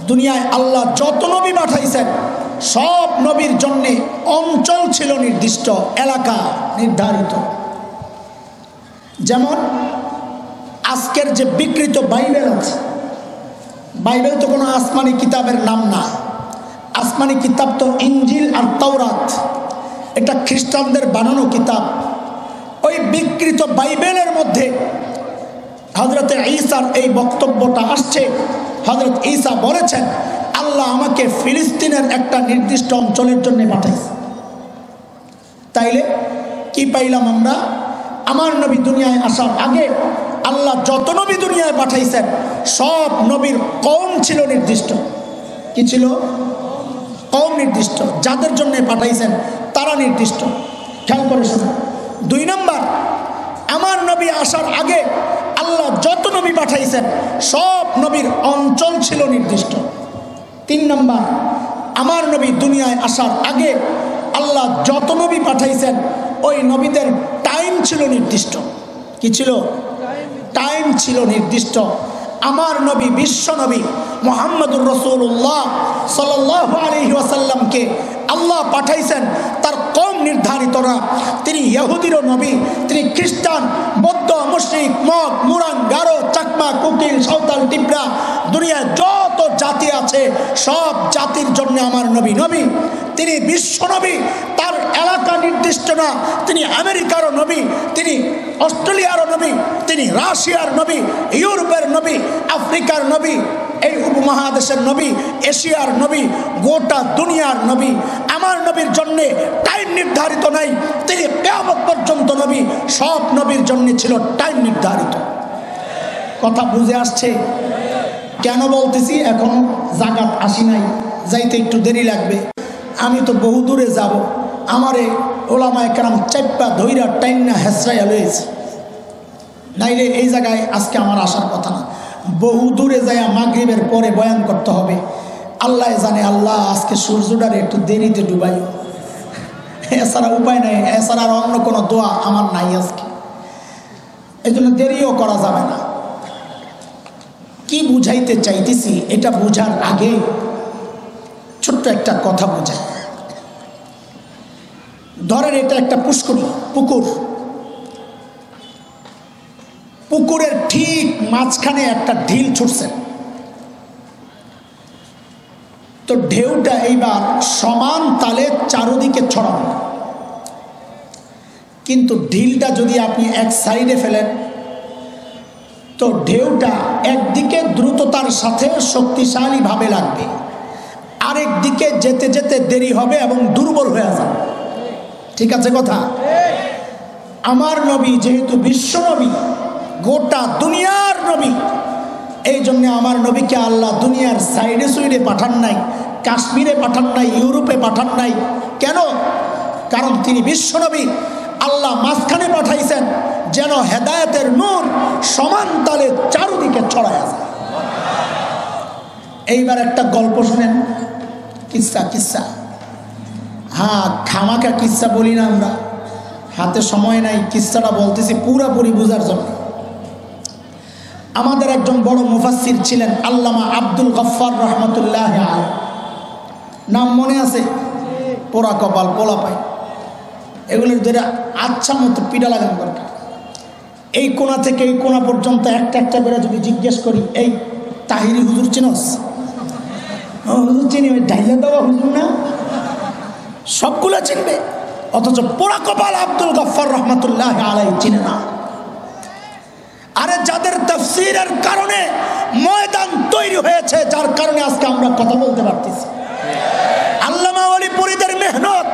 দুনিয়ায় আল্লাহ যত নবী পাঠাইছেন সব নবীর জন্য অঞ্চল ছিল নির্দিষ্ট, এলাকা নির্ধারিত। যেমন আজকের যে বিকৃত বাইবেল আছে, বাইবেল তো কোনো আসমানি কিতাবের নাম না। আসমানি কিতাব তো ইনজিল আর তাওরাত, এটা খ্রিস্টানদের বানানো কিতাব। ওই বিকৃত বাইবেলের মধ্যে হযরত ঈসার এই বক্তব্যটা আসছে। হযরত ঈসা বলেছেন, আল্লাহ আমাকে ফিলিস্তিনের একটা নির্দিষ্ট অঞ্চলের জন্য পাঠাইছে। তাইলে কি পাইলাম আমরা? আমার নবী দুনিয়ায় আসার আগে আল্লাহ যত নবী দুনিয়ায় পাঠাইছেন সব নবীর কওম ছিল নির্দিষ্ট। কি ছিল? কওম নির্দিষ্ট, যাদের জন্য পাঠাইছেন তারা নির্দিষ্ট। খেয়াল করে শুনুন। 2 নম্বর, আমার নবী আসার আগে আল্লাহ যত নবী পাঠাইছেন সব নবীর অঞ্চল ছিল নির্দিষ্ট। 3 নম্বর, আমার নবী দুনিয়ায় আসার আগে আল্লাহ যত নবী পাঠাইছেন ওই নবীদের টাইম ছিল নির্দিষ্ট। কি ছিল? টাইম ছিল নির্দিষ্ট। আমার নবী বিশ্ব নবী মুহাম্মদুর রাসূলুল্লাহ সাল্লাল্লাহু আলাইহি ওয়াসাল্লামকে আল্লাহ পাঠাইছেন, তার কওম নির্ধারিত না। তিনি ইহুদিরও নবী, তিনি খ্রিস্টান, বৌদ্ধ, মুশরিক, মগ, মুরাং, গারো, চাকমা, কুকিল, সাঁওতাল, টিপরা, দুনিয়ায় যত জাতি আছে সব জাতির জন্য আমার নবী নবী। তিনি বিশ্ব নবী, তার এলাকা নির্দিষ্ট না। তিনি আমেরিকারও নবী, তিনি অস্ট্রেলিয়ারও নবী, তিনি রাশিয়ার নবী, ইউরোপের নবী, আফ্রিকার নবী, এই উপমহাদেশের নবী, এশিয়ার নবী, গোটা দুনিয়ার নবী। আমার নবীর জন্য টাইম নির্ধারিত নাই, তিনি কিয়ামত পর্যন্ত নবী। সব নবীর জন্য ছিল টাইম নির্ধারিত। কথা বুঝে আসছে? কেন বলতেছি এখনো জাগাত আসি নাই, যাইতে একটু দেরি লাগবে। আমি তো বহু দূরে যাব, আমারে ওলামায়ে কেরাম চাপ্পা ধইরা টাইনা হেসরাইয়া লয়েছে, নাইলে এই জায়গায় আজকে আমার আসার কথা না। বহু দূরে যাইয়া মাগরিবের পরে বয়ান করতে হবে। আল্লাহ জানে, আল্লাহ আজকে সূর্যটারে একটু দেরিতে ডুবাইও, এছাড়া উপায় নাই, এছাড়া আর অন্য কোনো দোয়া আমার নাই আজকে। এই জন্য দেরিও করা যাবে না। কি বুঝাইতে চাইতেছি এটা বুঝার আগে ছোট্ট একটা কথা বোঝাই। ধরেন এটা একটা পুকুর, পুকুরের ঠিক মাঝখানে একটা ঢিল ছুটছে। তো ঢেউটা এইবার সমান তালে চারদিকে ছড়ানো, কিন্তু ঢিলটা যদি আপনি এক সাইডে ফেলেন তো ঢেউটা একদিকে দ্রুততার সাথে শক্তিশালীভাবে লাগবে, আরেক দিকে যেতে যেতে দেরি হবে এবং দুর্বল হয়ে যাবে। ঠিক আছে কথা? আমার নবী যেহেতু বিশ্ব নবী, গোটা দুনিয়ার নবী, এই জন্য আমার নবীকে আল্লাহ দুনিয়ার সাইডে সুইডে পাঠান নাই, কাশ্মীরে পাঠান নাই, ইউরোপে পাঠান নাই। কেন? কারণ তিনি বিশ্ব নবী। আল্লাহ মাঝখানে পাঠাইছেন যেন হেদায়েতের নূর সমান তালে চারদিকে ছড়ায় যায়। এইবার একটা গল্প শুনেন, কিসসা। হ্যাঁ, খামাকা কিসসা বলি না আমরা, হাতে সময় নাই, কিসসাটা বলতেছি পুরাপুরি বোঝার জন্য। আমাদের একজন বড় মুফাসসির ছিলেন আল্লামা আব্দুল গফফার রহমতুল্লাহ আলাইহি, নাম মনে আছে? পোড়া কপাল, পোলা পাই, এগুলোর ধরে আচ্ছা মতো পিড়া লাগানো দরকার। এই কোণা থেকে এই কোণা পর্যন্ত একটা একটা করে যদি জিজ্ঞেস করি, এই তাহিরি হুজুর চিনস? হুজুর চিনি, ওই ডাইলা দেওয়া হুজুর না? সবগুলো চিনবে, অথচ পোড়া কপাল আব্দুল গফফার রহমতুল্লাহ আলাইহি চিনে না। আরে যাদের তাফসীরের কারণে ময়দান তৈরি হয়েছে, যার কারণে আজকে আমরা কথা বলতে পারতেছি। আল্লামা ওয়ালিপুরীদের মেহনত,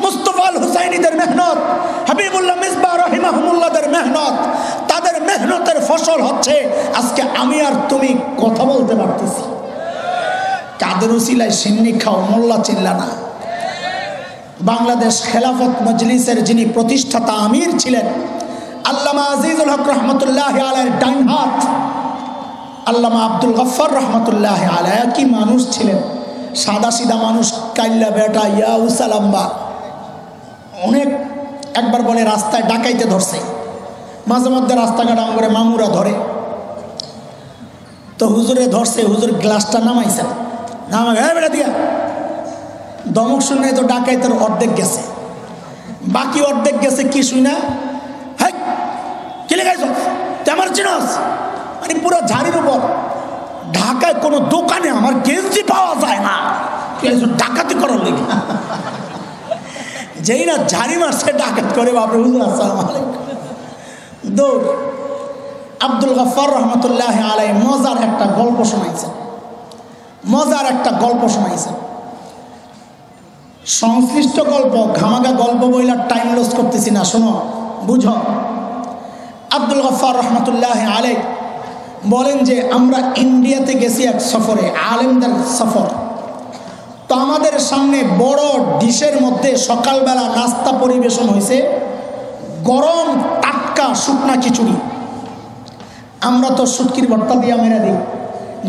মুস্তাফা আল হুসাইনিদের মেহনত, হাবিবুল্লাহ মিসবাহ রাহিমাহুমুল্লাহদের মেহনত, তাদের মেহনতের ফসল হচ্ছে আজকে আমি আর তুমি কথা বলতে পারতেছি। কাদের উসিলায় সিন্নি খাও, মোল্লা চিল্লা না। বাংলাদেশ খেলাফত মজলিসের যিনি প্রতিষ্ঠাতা আমির ছিলেন আল্লামা আজিজুল হক রহমতুল্লাহ আলাইহির ডাইন হাত আল্লামা আব্দুল গফফার রহমতুল্লাহ আলাইহি, কি মানুষ ছিলেন, সাদা সিধা মানুষ, কাইল্লা বেটা, ইয়া উসালাম্বা। অনেক একবার বলে রাস্তায় ডাকাইতে ধরছে, মাঝে মধ্যে রাস্তাঘাট করে মামুরা ধরে, তো হুজুরে ধরছে, হুজুর গ্লাসটা নামাইছেন, নামা বেটা দিয়া দমক শুনে তো ডাকাইতের অর্ধেক গেছে, বাকি অর্ধেক গেছে কি শুই না, হ্যাঁ কি লেখাইছ আমার চিনস, মানে পুরো ঝাড়ির উপর। ঢাকায় কোনো দোকানে আমার গেঞ্জি পাওয়া যায় না, ডাকাতি করার লেগে। যেই না ঝাড়ি মারছে ডাকাত করে, বাপরে হুজুর আসসালামু আলাইকুম, দৌড়। আব্দুল গফফার রহমতুল্লাহ আলাইহি মজার একটা গল্প শোনাইছেন, সংশ্লিষ্ট গল্প, ঘামাগা গল্প বইলার টাইম লস করতেছি না, শোনো বুঝো। আব্দুল গফফার রহমতুল্লাহ আলাইহি বলেন যে আমরা ইন্ডিয়াতে গেছি এক সফরে, আলেমদের সফর। তো আমাদের সামনে বড় ডিশের মধ্যে সকালবেলা নাস্তা পরিবেশন হয়েছে, গরম টাটকা শুকনা খিচুড়ি। আমরা তো শুটকির ভর্তা দিয়ে মেরে দিই,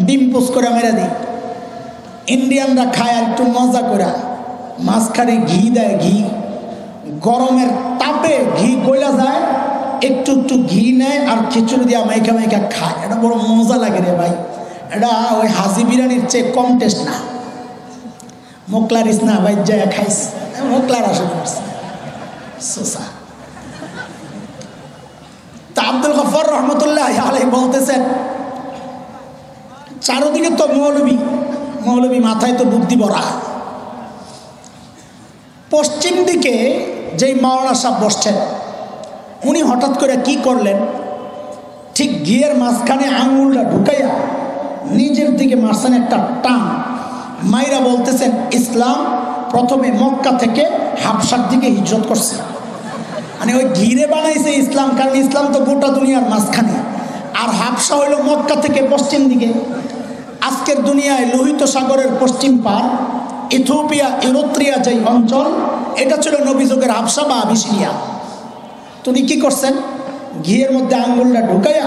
ডিম পোস করে মেরে দিই। ইন্ডিয়ানরা খায় আর একটু মজা করে, মাঝখানে ঘি দেয়, ঘি গরমের তাপে ঘি গইলা যায়, একটু একটু ঘি নেয় আর খিচুড়ি দিয়া মাইকা মাইকা খায়। এটা বড় মজা লাগে রে ভাই, এটা ওই হাজি বিরিয়ানির চেয়ে কম টেস্ট না। মোকলারিস না ভাই, যায় খাইস মোকলার আসলে সোসা। তা আব্দুল গফফার রহমতুল্লাহ আলাইহি বলতেছেন, চারদিকে তো মৌলবী, মৌলবী মাথায় তো বুদ্ধি ভরা। পশ্চিম দিকে যেই মাওলানা সাহেব বসছেন, উনি হঠাৎ করে কি করলেন, ঠিক ঘিয়ের মাঝখানে আঙুলটা ঢুকাইয়া নিজের দিকে মারছেন একটা টান মাইরা, বলতেছেন ইসলাম প্রথমে মক্কা থেকে হাবশার দিকে হিজরত করছে। মানে ওই ঘিরে বানাইছে ইসলাম, কারণ ইসলাম তো গোটা দুনিয়ার মাঝখানে, আর হাবশা হইল মক্কা থেকে পশ্চিম দিকে। আজকের দুনিয়ায় লোহিত সাগরের পশ্চিম পার ইথিওপিয়া, ইরিত্রিয়া যেই অঞ্চল, এটা ছিল নবীযুগের হাবশা বা আবিসিনিয়া। তিনি কি করছেন, ঘিয়ের মধ্যে আঙ্গুলটা ঢুকাইয়া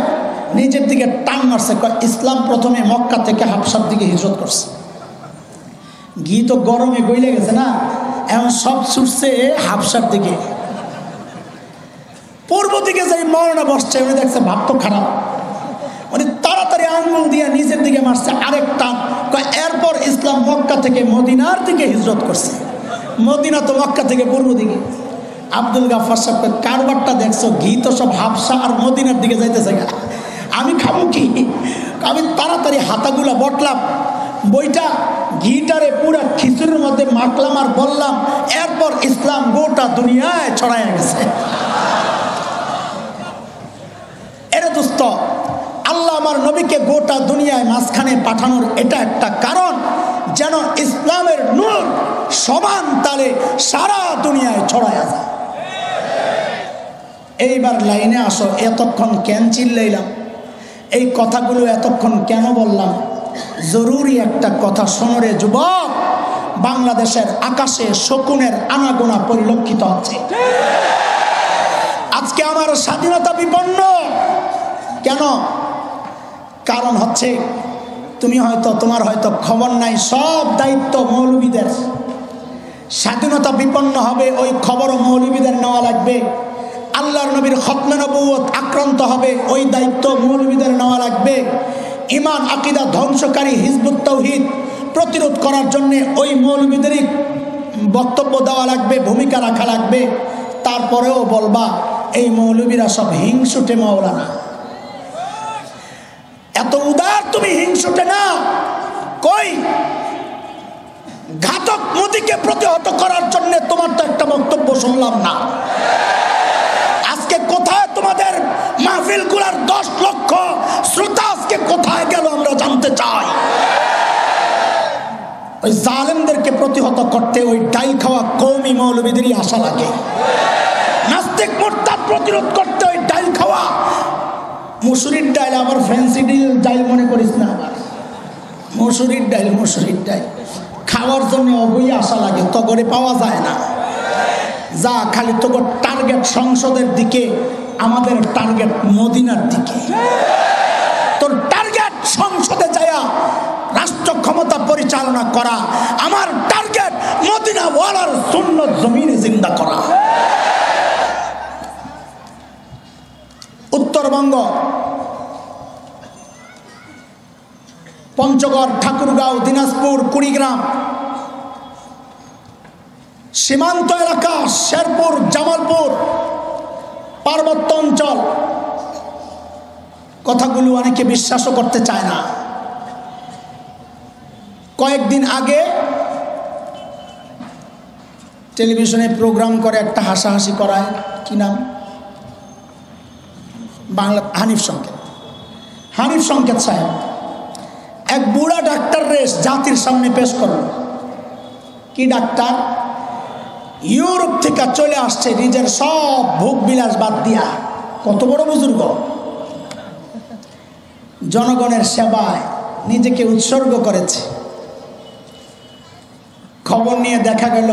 নিজের দিকে টান মারছে, ইসলাম প্রথমে মক্কা থেকে হাবশার দিকে হিজরত করছে। ঘি তো গরমে গইলে গেছে না, এখন সব ছুটছে হাবশার দিকে। পূর্ব দিকে যাই মাওলানা বসছে, উনি দেখছে ভাব তো খারাপ, উনি তাড়াতাড়ি আঙ্গুল দিয়ে নিজের দিকে মারছে আরেকটা। এরপর ইসলাম মক্কা থেকে মদিনার দিকে হিজরত করছে। মদিনা তো মক্কা থেকে পূর্ব দিকে। আব্দুল গফফার সাহেব কারবারটা দেখছো, ঘি তো সব হাবশা আর মদিনার দিকে যাইতেছে, আমি খাবো কি? আমি তাড়াতাড়ি হাতাগুলা বটলাম, বইটা ঘিটারে পুরা খিচুড়ির মধ্যে মাখলাম আর বললাম, এরপর ইসলাম গোটা দুনিয়ায় ছড়াইয়া গেছে। এরে দোস্ত, আল্লাহ আমার নবীকে গোটা দুনিয়ায় মাঝখানে পাঠানোর এটা একটা কারণ, যেন ইসলামের নূর সমান তালে সারা দুনিয়ায় ছড়ায়া যায়। এইবার লাইনে আসো, এতক্ষণ কেন চিল্লাইলাম, এই কথাগুলো এতক্ষণ কেন বললাম? জরুরি একটা কথা শোনো রে যুবক, বাংলাদেশের আকাশে শকুনের আনাগোনা পরিলক্ষিত হচ্ছে। আজকে আমার স্বাধীনতা বিপন্ন কেন? কারণ হচ্ছে তোমার হয়তো খবর নাই, সব দায়িত্ব মৌলবীদের। স্বাধীনতা বিপন্ন হবে, ওই খবরও মৌলবীদের নেওয়া লাগবে। আল্লাহর নবীর খতমে নবুয়ত আক্রান্ত হবে, ওই দায়িত্ব মৌলবীদের নেওয়া লাগবে। ঈমান আকীদা ধ্বংসকারী হিজবুত তাওহীদ প্রতিরোধ করার জন্য ওই মৌলবীদেরই বক্তব্য দেওয়া লাগবে, ভূমিকা রাখা লাগবে। তারপরেও বলবা এই মৌলবীরা সব হিংসুটে মাওলানা। এত উদার তুমি হিংসুটে না, কই ঘাতক মোদিকে প্রতিহত করার জন্য তোমার তো একটা বক্তব্য শুনলাম না। আজকে কোথায় তোমাদের মাহফিলগুলোর 10 লক্ষ শ্রোতা আজকে কোথায় গেল আমরা জানতে চাই। ওই জালেমদেরকে প্রতিহত করতে ওই ডাইল খাওয়া কওমি মৌলবীদেরই আশা লাগে। নাস্তিক মুরতাদ প্রতিরোধ করতে ওই ডাইল খাওয়া মুসুরির ডাইল, আবার ফ্যান্সি ডাইল মনে করিস না, আবার মুসুরির ডাইল খাওয়ার জন্য অবই আশা লাগে, তগরে পাওয়া যায় না। যা খালি তগর টার্গেট সংসদের দিকে, আমাদের টার্গেট মদিনার দিকে। তোর টার্গেট সংসদে যায়া রাষ্ট্র ক্ষমতা পরিচালনা করা, আমার টার্গেট মদিনা ওয়ালার সুন্নত জমিনে জিন্দা করা। উত্তরবঙ্গ, পঞ্চগড়, ঠাকুরগাঁও, দিনাজপুর, কুড়িগ্রাম, সীমান্ত এলাকা, শেরপুর, জামালপুর, পার্বত্য অঞ্চল, কথাগুলো অনেকে বিশ্বাসও করতে চায় না। কয়েকদিন আগে টেলিভিশনে প্রোগ্রাম করে একটা হাসাহাসি করায়, কি নাম, বাংলা হানিফ সংকেত সাহেব এক বুড়া ডাক্তার রেস জাতির সামনে পেশ করল। কি ডাক্তার? ইউরোপ থেকে চলে আসছে নিজের সব ভোগ বিলাস বাদ দিয়া, কত বড় বুজুর্গ, জনগণের সেবায় নিজেকে উৎসর্গ করেছে। খবর নিয়ে দেখা গেল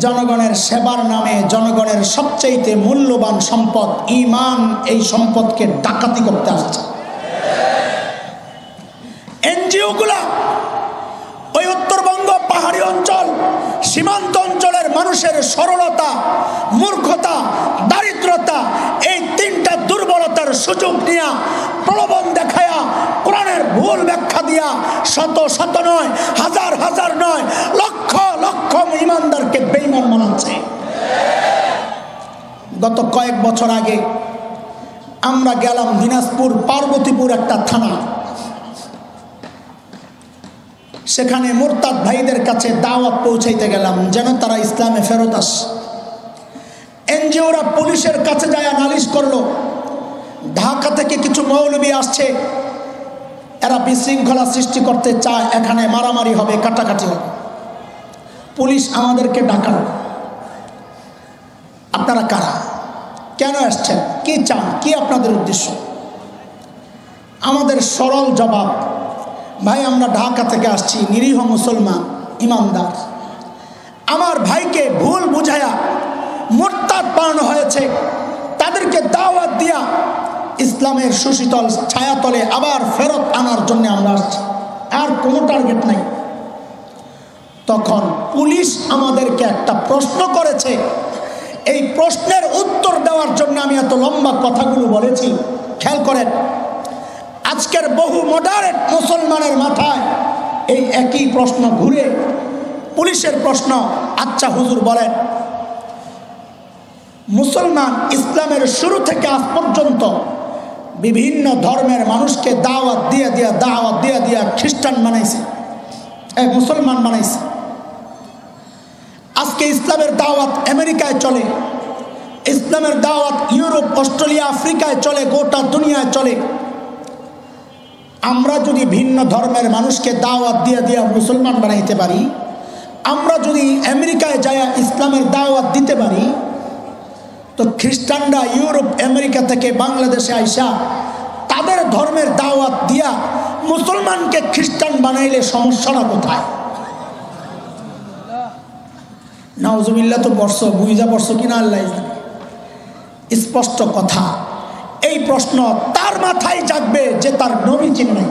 জনগণের সেবার নামে জনগণের সবচেয়ে মূল্যবান সম্পদ ঈমান, এই সম্পদকে ডাকাতি করতে আসছে। এনজিওগুলা ওই উত্তরবঙ্গ পাহাড়ি অঞ্চল, সীমান্ত অঞ্চলের মানুষের সরলতা, মূর্খতা, দারিদ্রতা, এই তিনটা দুর্বলতার সুযোগ নিয়ে প্রলোভন দেখায়া কোরআনের ভুল ব্যাখ্যা দিয়া শত শত নয়, হাজার হাজার নয়, লক্ষ লক্ষ ঈমানদারকে বেঈমান বানাচ্ছে। গত কয়েক বছর আগে আমরা গেলাম দিনাজপুর পার্বতীপুর একটা থানা, সেখানে মুরতাদ ভাইদের কাছে দাওয়াত পৌঁছাইতে গেলাম যেন তারা ইসলামে ফেরত আসে। এনজিওরা পুলিশের কাছে যায় নালিশ করলো, ঢাকা থেকে কিছু মৌলবী আসছে, এরা বিশৃঙ্খলা সৃষ্টি করতে চায়, এখানে মারামারি হবে, কাটাকাটি হবে। পুলিশ আমাদেরকে ডাকালো, আপনারা কারা, কেন আসছেন, কি চান, কি আপনাদের উদ্দেশ্য? আমাদের সরল জবাব, ভাই আমরা ঢাকা থেকে আসছি, নিরীহ মুসলমান ইমানদার, আমার ভাইকে ভুল বুঝায়া মুরতাদ বানানো হয়েছে, তাদেরকে দাওয়াত দিয়া ইসলামের সুশীতল ছায়াতলে আবার ফেরত আনার জন্য আমরা আসছি, আর কোনো টার্গেট নাই। তখন পুলিশ আমাদেরকে একটা প্রশ্ন করেছে, এই প্রশ্নের উত্তর দেওয়ার জন্য আমি এত লম্বা কথাগুলো বলেছি। খেয়াল করেন, আজকের বহু মডারেট মুসলমানের মাথায় এই একই প্রশ্ন ঘুরে, পুলিশের প্রশ্ন, আচ্ছা হুজুর বলেন, মুসলমান ইসলামের শুরু থেকে আজ পর্যন্ত বিভিন্ন ধর্মের মানুষকে দাওয়াত দিয়ে দিয়া খ্রিস্টান বানাইছে, মুসলমান বানাইছে। আজকে ইসলামের দাওয়াত আমেরিকায় চলে, ইসলামের দাওয়াত ইউরোপ, অস্ট্রেলিয়া, আফ্রিকায় চলে, গোটা দুনিয়ায় চলে। আমরা যদি ভিন্ন ধর্মের মানুষকে দাওয়াত দিয়ে মুসলমান বানাইতে পারি, আমরা যদি আমেরিকায় যায় ইসলামের দাওয়াত দিতে পারি, তো খ্রিস্টানরা ইউরোপ আমেরিকা থেকে বাংলাদেশে আইসা তাদের ধর্মের দাওয়াত দিয়া মুসলমানকে খ্রিস্টান বানাইলে সমস্যাটা কোথায়? নাউজুবিল্লাহ, তো বর্ষ বুঝা বর্ষ কিনা আল্লাহ জানে। স্পষ্ট কথা, এই প্রশ্ন তার মাথায় জাগবে যে তার নবী চিনে।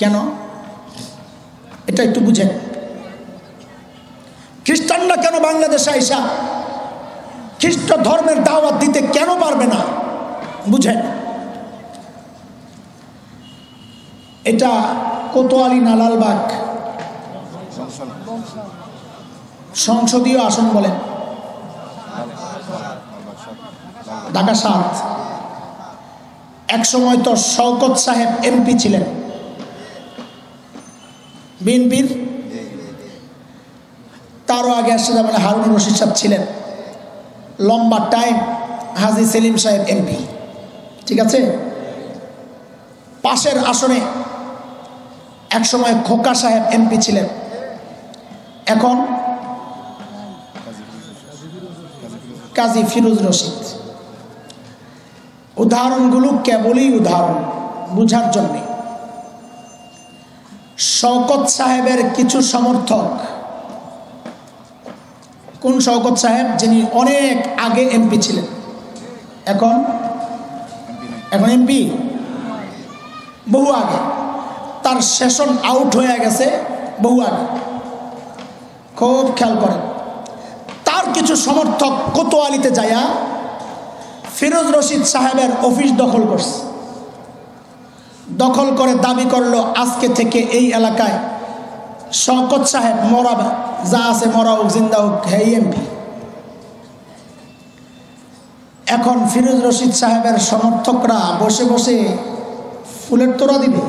কেন? এটা একটু বুঝেন। খ্রিস্টানরা কেন বাংলাদেশে আইসা খ্রিস্ট ধর্মের দাওয়াত দিতে কেন পারবে না? বুঝেন, এটা কোতোয়ালি নালালবাগ সংসদীয় আসন বলেন, ঢাকা ৭। এক সময় তো শওকত সাহেব এমপি ছিলেন বিএনপির, তারও আগে আসছে যেমন হারুন রশিদ সাহেব ছিলেন, লম্বা টাইম হাজী সেলিম সাহেব এমপি, ঠিক আছে। পাশের আসনে এক সময় খোকা সাহেব এমপি ছিলেন, এখন কাজী ফিরোজ রশিদ। উদাহরণগুলো কেবলই উদাহরণ বুঝার জন্যে। শওকত সাহেবের কিছু সমর্থক, কোন শওকত সাহেব? যিনি অনেক আগে এমপি ছিলেন, এখন এমপি বহু আগে, তার সেশন আউট হয়ে গেছে বহু আগে। খুব খেয়াল করেন, তার কিছু সমর্থক কোতোয়ালিতে যায়া ফিরোজ রশিদ সাহেবের অফিস দখল করছে। দখল করে দাবি করলো আজকে থেকে এই এলাকায় শওকত সাহেব মরা যা আছে, মরা হোক জিন্দা হোক, হেই এমপি। এখন ফিরোজ রশিদ সাহেবের সমর্থকরা বসে বসে ফুলের তোড়া দিবে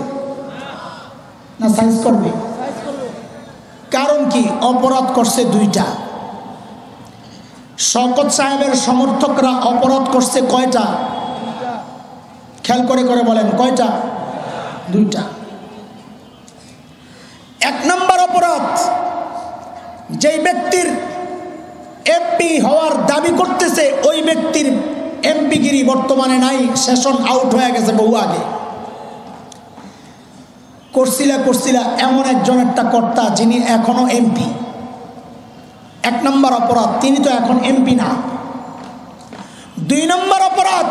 না সাইজ করবে? কারণ কি? অপরাধ করছে দুইটা। শওকত সাহেবের সমর্থকরা অপরাধ করছে কয়টা? খেয়াল করে বলেন, কয়টা? দুইটা। এক নম্বর অপরাধ, যেই ব্যক্তির এমপি এমপি হওয়ার দাবি করতেছে, ওই ব্যক্তির এমপিগিরি বর্তমানে নাই, সেশন আউট হয়ে গেছে বহু আগে। করছিলা এমন একজন একটা কর্তা যিনি এখনো এমপি। 1 নম্বর অপরাধ, তিনি তো এখন এমপি না। 2 নম্বর অপরাধ,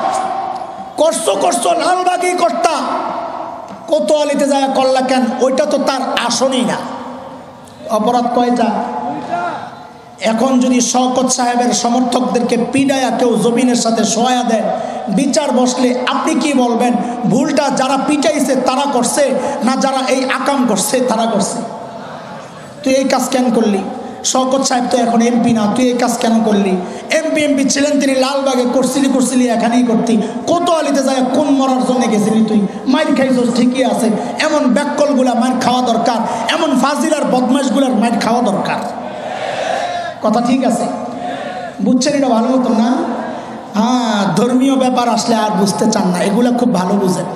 করছো লালবাগি কর্তা, কোতোয়ালিতে যায় করলা কেন? ওইটা তো তার আসনই না। অপরাধ কয়টা? এখন যদি শওকত সাহেবের সমর্থকদেরকে পিডায়া কেউ জমিনের সাথে শোয়া দেয়, বিচার বসলে আপনি কি বলবেন? ভুলটা যারা পিটাইছে তারা করছে, না যারা এই আকাম করছে তারা করছে? তুই এই কাজ কেন করলি? শওকত সাহেব তো এখন এমপি না, তুই এই কাজ কেন করলি? এমপি ছিলেন তিনি, লালবাগে করছিলি এখানেই করতি। কোতোয়ালিতে যায় কোন মরার জন্য গেছিলি তুই? মাইর খাইছস ঠিকই আছে, এমন ব্যাককলগুলা মাইর খাওয়া দরকার, এমন ফাজিলার বদমাশগুলার মাইর খাওয়া দরকার। কথা ঠিক আছে? বুঝছেন এটা ভালো মতো না? হ্যাঁ, ধর্মীয় ব্যাপার আসলে আর বুঝতে চান না, এগুলা খুব ভালো বুঝেন।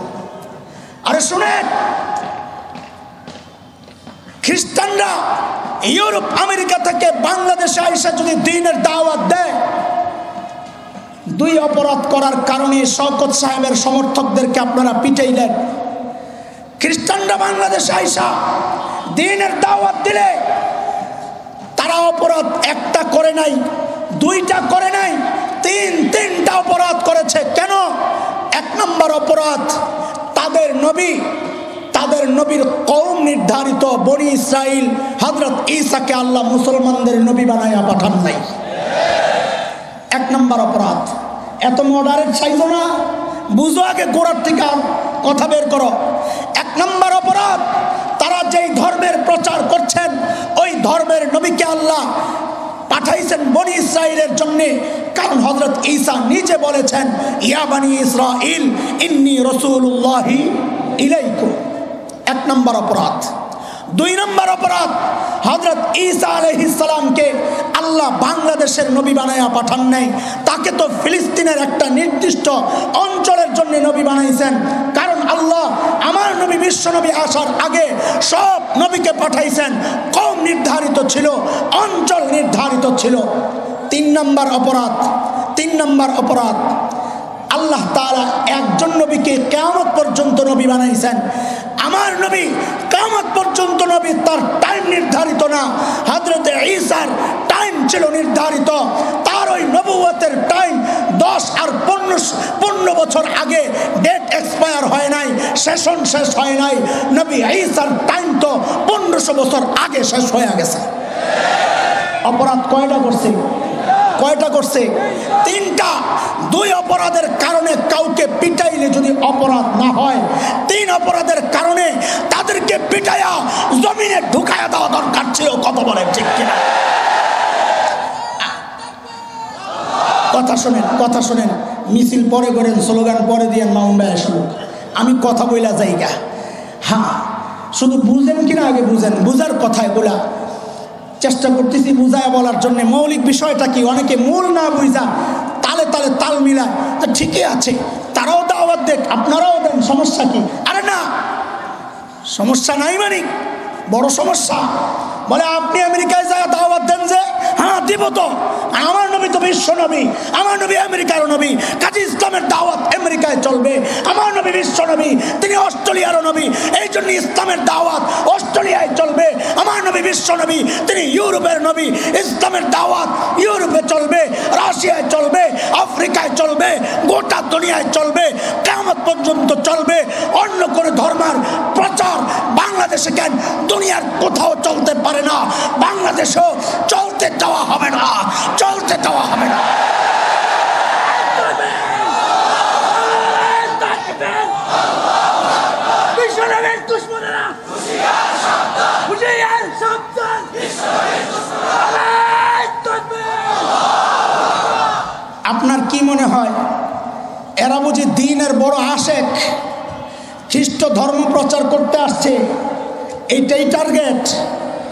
আরে শুনেন, খ্রিস্টানরা ইউরোপ আমেরিকা থেকে বাংলাদেশে আইসা যদি দ্বীনের দাওয়াত দেয়, 2 অপরাধ করার কারণে শওকত সাহেবের সমর্থকদেরকে আপনারা পিটাইলেন। খ্রিস্টানরা বাংলাদেশে আইসা দ্বীনের দাওয়াত দিলে তারা অপরাধ 1টা করে নাই, 2টা করে নাই, 3টা অপরাধ করেছে। কেন? 1 নম্বর অপরাধ, তাদের নবীর কওম নির্ধারিত বনি ইসরাইল হযরত ঈসাকে আল্লাহ মুসলমানদের নবী বানায়া পাঠান নাই। 1 নম্বর অপরাধ। এত মডারেট চাইছো না, বুঝো আগে গোড়ার থেকে কথা বের করো। 1 নম্বর অপরাধ, তারা যেই ধর্মের প্রচার করছেন ওই ধর্মের নবীকে আল্লাহ পাঠাইছেন বনি ইসরাইলের জন্য। কারণ হযরত ঈসা নিজে বলেছেন, ইয়া বনি ইসরাইল ইন্নী রাসূলুল্লাহি ইলাইকুম। 1 নম্বর অপরাধ। 2 নম্বর অপরাধ, হযরত ঈসা আলাইহিস সালামকে আল্লাহ বাংলাদেশের নবী বানায়া পাঠান নাই, তাকে তো ফিলিস্তিনের একটা নির্দিষ্ট অঞ্চলের জন্য নবী বানাইছেন। কারণ আল্লাহ আমার নবী বিশ্ব নবী আসার আগে সব নবীকে পাঠাইছেন, কওম নির্ধারিত ছিল, অঞ্চল নির্ধারিত ছিল। 3 নম্বর অপরাধ, আল্লাহ তাআলা একজন নবীকে কিয়ামত পর্যন্ত নবী বানাইছেন। আমার নবী কিয়ামত পর্যন্ত নবী, তার টাইম নির্ধারিত না। হযরত ঈসার টাইম ছিল নির্ধারিত, তার ওই নবুয়তের টাইম 10 আর 15 বছর আগে ডেট এক্সপায়ার হয় নাই, সেশন শেষ হয় নাই। নবী ঈসার টাইম তো 1500 বছর আগে শেষ হয়ে গেছে। অপরাধ কয়টা করছে? 3টা। 2 অপরাধের কারণে কাউকে পিটাইলে যদি অপরাধ না হয়, 3 অপরাধের কারণে তাদেরকে পিটাইয়া জমিনে ঢুকায়া দেওয়া দরকার ছিল। কত বলে ঠিক কিনা? কথা শোনেন, মিছিল পরে করেন, স্লোগান পরে দিয়েন, মাউন্ট ভাই আসুক, আমি কথা বইলা যাইগা। হ্যাঁ, শুধু বুঝেন কিনা আগে বুঝেন, বুঝার কথায় বলা চেষ্টা করতেছি বুঝায় বলার জন্য। মৌলিক বিষয়টা কি? অনেকে মূল না বুঝা তালে তাল মিলায়, তো ঠিকই আছে, তারাও দাওয়াত দেখ, আপনারাও দেন, সমস্যা কি? আরে না, সমস্যা নাই, মানে বড় সমস্যা। বলে আপনি আমেরিকায় যায় দাওয়াত দেন যে? হ্যাঁ দিব তো, আমার নবী তো বিশ্ব নবী, আমার নবী আমেরিকার নবী, কাজী ইসলামের দাওয়াত আমেরিকায় চলবে। আমার নবী বিশ্ব নবী, তিনি অস্ট্রেলিয়ার নবী, এই জন্য ইসলামের দাওয়াত অস্ট্রেলিয়ায় চলবে। আমার নবী বিশ্ব নবী, তিনি ইউরোপের নবী, ইসলামের দাওয়াত ইউরোপে চলবে, রাশিয়ায় চলবে, আফ্রিকায় চলবে, গোটা দুনিয়ায় চলবে, কিয়ামত পর্যন্ত চলবে। অন্য কোনো ধর্মের প্রচার বাংলাদেশে কেন, দুনিয়ার কোথাও চলতে পারে না, বাংলাদেশেও চলতে দেওয়া হবে না, চলতে দেওয়া হবে না। আপনার কি মনে হয় এরা বুঝি দ্বীনের বড় আশেক, খ্রিস্ট ধর্ম প্রচার করতে আসছে, এইটাই টার্গেট?